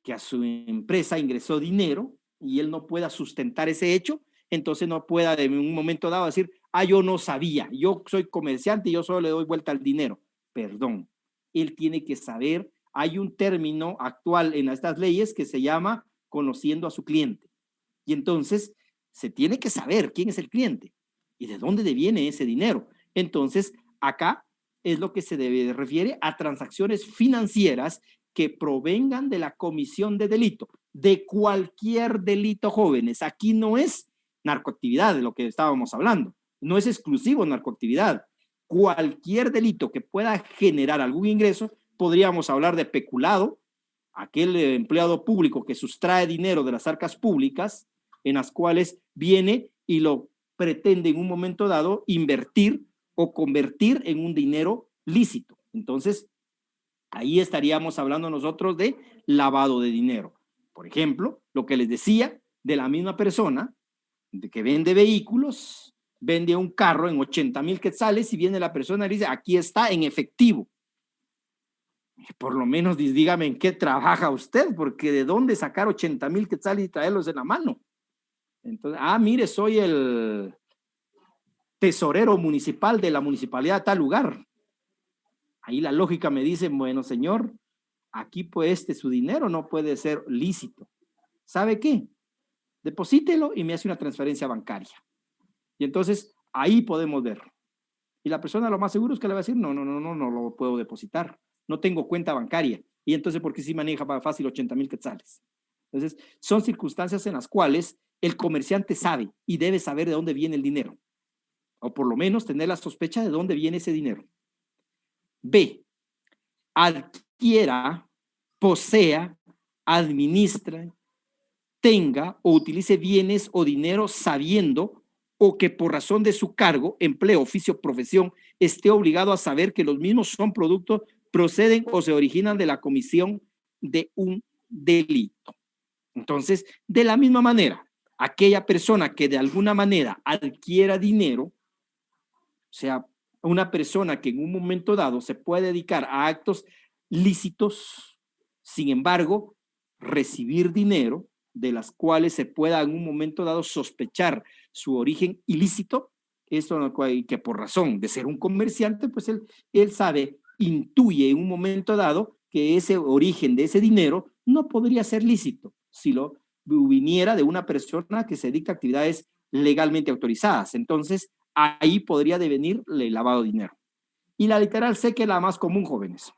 que a su empresa ingresó dinero y él no pueda sustentar ese hecho, entonces no pueda en un momento dado decir, yo no sabía, yo soy comerciante y yo solo le doy vuelta al dinero. Perdón. Él tiene que saber, hay un término actual en estas leyes que se llama conociendo a su cliente. Y entonces se tiene que saber quién es el cliente y de dónde viene ese dinero. Entonces, acá es lo que se refiere a transacciones financieras que provengan de la comisión de delito, de cualquier delito, jóvenes. Aquí no es narcoactividad de lo que estábamos hablando, no es exclusivo narcoactividad. Cualquier delito que pueda generar algún ingreso, podríamos hablar de peculado, aquel empleado público que sustrae dinero de las arcas públicas, en las cuales viene y lo pretende en un momento dado invertir o convertir en un dinero lícito. Entonces, ahí estaríamos hablando nosotros de lavado de dinero. Por ejemplo, lo que les decía de la misma persona de que vende vehículos, vende un carro en 80,000 quetzales y viene la persona y dice, aquí está en efectivo. Por lo menos dígame en qué trabaja usted, porque de dónde sacar 80,000 quetzales y traerlos en la mano. Entonces, mire, soy el tesorero municipal de la municipalidad de tal lugar. Ahí la lógica me dice, bueno, señor, aquí pues su dinero no puede ser lícito. ¿Sabe qué? Deposítelo y me hace una transferencia bancaria. Y entonces ahí podemos ver. Y la persona lo más seguro es que le va a decir, no lo puedo depositar. No tengo cuenta bancaria. Y entonces, ¿por qué sí maneja fácil 80,000 quetzales? Entonces, son circunstancias en las cuales el comerciante sabe y debe saber de dónde viene el dinero. O por lo menos tener la sospecha de dónde viene ese dinero. B, adquiera, posea, administra, tenga o utilice bienes o dinero sabiendo o que por razón de su cargo, empleo, oficio, profesión, esté obligado a saber que los mismos son productos, proceden o se originan de la comisión de un delito. Entonces, de la misma manera, aquella persona que de alguna manera adquiera dinero, o sea, una persona que en un momento dado se puede dedicar a actos lícitos, sin embargo, recibir dinero de las cuales se pueda en un momento dado sospechar su origen ilícito, esto no, que por razón de ser un comerciante, pues él sabe, intuye en un momento dado que ese origen de ese dinero no podría ser lícito si lo viniera de una persona que se dedica a actividades legalmente autorizadas. Entonces, ahí podría devenir el lavado de dinero. Y la literal C, que es la más común, jóvenes.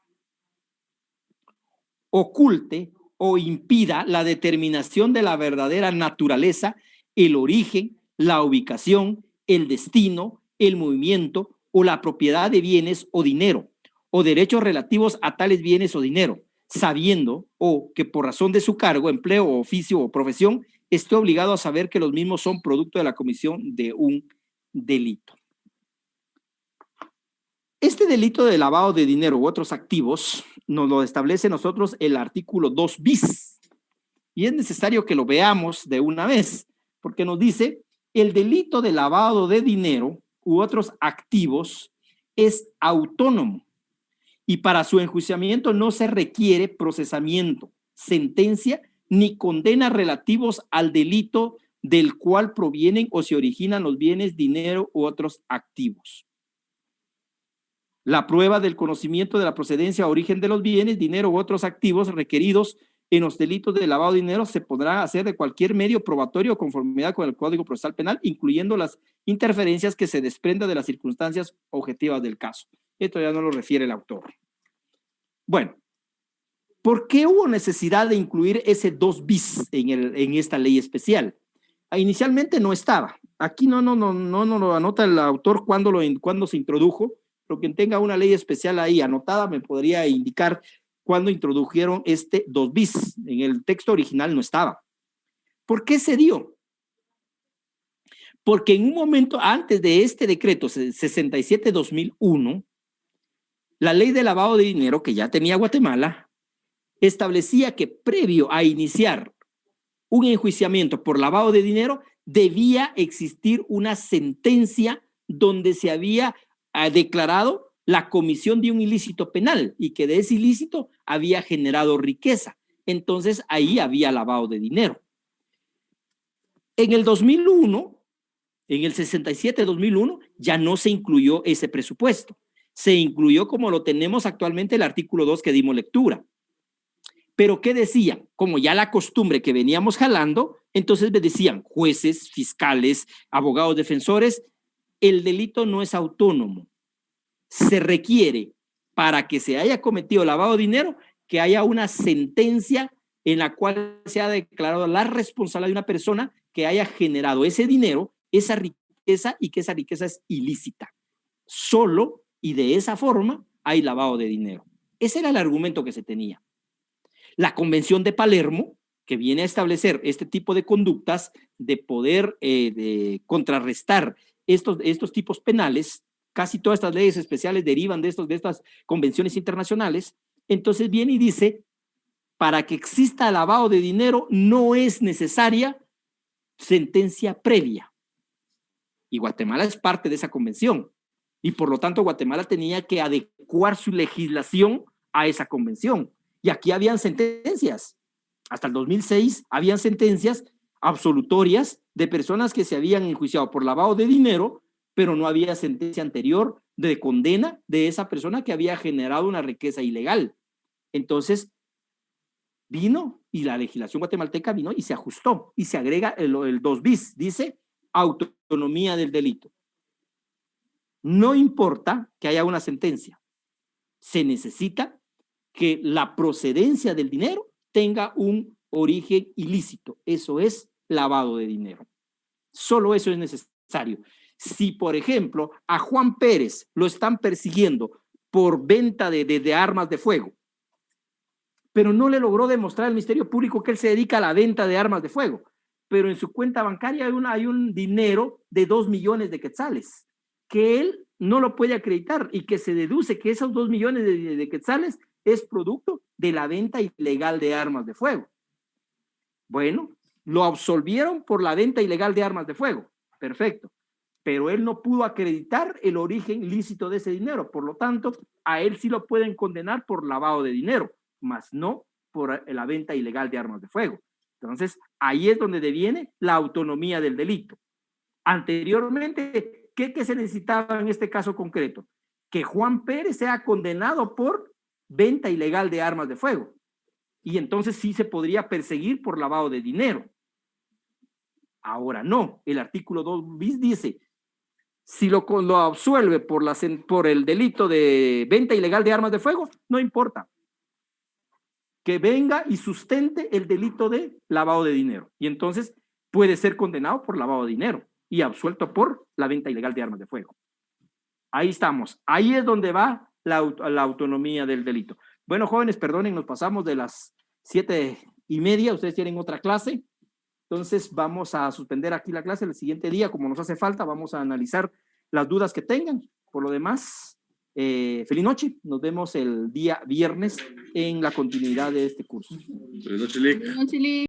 Oculte o impida la determinación de la verdadera naturaleza, el origen, la ubicación, el destino, el movimiento o la propiedad de bienes o dinero, o derechos relativos a tales bienes o dinero, sabiendo o que por razón de su cargo, empleo, oficio o profesión, esté obligado a saber que los mismos son producto de la comisión de un delito. Este delito de lavado de dinero u otros activos nos lo establece nosotros el artículo 2 bis. Y es necesario que lo veamos de una vez, porque nos dice, el delito de lavado de dinero u otros activos es autónomo y para su enjuiciamiento no se requiere procesamiento, sentencia ni condena relativos al delito del cual provienen o se originan los bienes, dinero u otros activos. La prueba del conocimiento de la procedencia o origen de los bienes, dinero u otros activos requeridos en los delitos de lavado de dinero se podrá hacer de cualquier medio probatorio o conformidad con el Código Procesal Penal, incluyendo las interferencias que se desprendan de las circunstancias objetivas del caso. Esto ya no lo refiere el autor. Bueno, ¿por qué hubo necesidad de incluir ese 2 bis en esta ley especial? Inicialmente no estaba. Aquí no lo anota el autor cuándo se introdujo. Pero quien tenga una ley especial ahí anotada me podría indicar cuándo introdujeron este 2 bis. En el texto original no estaba. ¿Por qué se dio? Porque en un momento antes de este decreto 67-2001, la ley de lavado de dinero que ya tenía Guatemala establecía que previo a iniciar un enjuiciamiento por lavado de dinero debía existir una sentencia donde se había declarado la comisión de un ilícito penal y que de ese ilícito había generado riqueza. Entonces ahí había lavado de dinero. En el 2001, en el 67-2001, ya no se incluyó ese presupuesto. Se incluyó como lo tenemos actualmente el artículo 2 que dimos lectura. Pero ¿qué decían? Como ya la costumbre que veníamos jalando, entonces decían jueces, fiscales, abogados defensores, el delito no es autónomo. Se requiere para que se haya cometido lavado de dinero que haya una sentencia en la cual se ha declarado la responsabilidad de una persona que haya generado ese dinero, esa riqueza y que esa riqueza es ilícita. Solo y de esa forma hay lavado de dinero. Ese era el argumento que se tenía. La Convención de Palermo, que viene a establecer este tipo de conductas de poder de contrarrestar estos tipos penales, casi todas estas leyes especiales derivan de estas convenciones internacionales, entonces viene y dice, para que exista lavado de dinero no es necesaria sentencia previa. Y Guatemala es parte de esa convención. Y por lo tanto Guatemala tenía que adecuar su legislación a esa convención. Y aquí habían sentencias. Hasta el 2006 habían sentencias absolutorias de personas que se habían enjuiciado por lavado de dinero, pero no había sentencia anterior de condena de esa persona que había generado una riqueza ilegal. Entonces, vino y la legislación guatemalteca vino y se ajustó y se agrega el 2 bis, dice autonomía del delito. No importa que haya una sentencia, se necesita que la procedencia del dinero tenga un origen ilícito. Eso es lavado de dinero. Solo eso es necesario. Si, por ejemplo, a Juan Pérez lo están persiguiendo por venta de armas de fuego, pero no le logró demostrar al Ministerio Público que él se dedica a la venta de armas de fuego, pero en su cuenta bancaria hay un dinero de 2 millones de quetzales, que él no lo puede acreditar y que se deduce que esos 2 millones de quetzales es producto de la venta ilegal de armas de fuego. Bueno, lo absolvieron por la venta ilegal de armas de fuego. Perfecto. Pero él no pudo acreditar el origen ilícito de ese dinero. Por lo tanto, a él sí lo pueden condenar por lavado de dinero, más no por la venta ilegal de armas de fuego. Entonces, ahí es donde deviene la autonomía del delito. Anteriormente, ¿qué se necesitaba en este caso concreto? Que Juan Pérez sea condenado por venta ilegal de armas de fuego. Y entonces sí se podría perseguir por lavado de dinero. Ahora no. El artículo 2 bis dice, si lo absuelve por el delito de venta ilegal de armas de fuego, no importa. Que venga y sustente el delito de lavado de dinero. Y entonces puede ser condenado por lavado de dinero y absuelto por la venta ilegal de armas de fuego. Ahí estamos. Ahí es donde va la autonomía del delito. Bueno, jóvenes, perdonen, nos pasamos de las 7:30. Ustedes tienen otra clase. Entonces vamos a suspender aquí la clase. El siguiente día, como nos hace falta, vamos a analizar las dudas que tengan. Por lo demás, feliz noche. Nos vemos el día viernes en la continuidad de este curso. Feliz noche, Lick.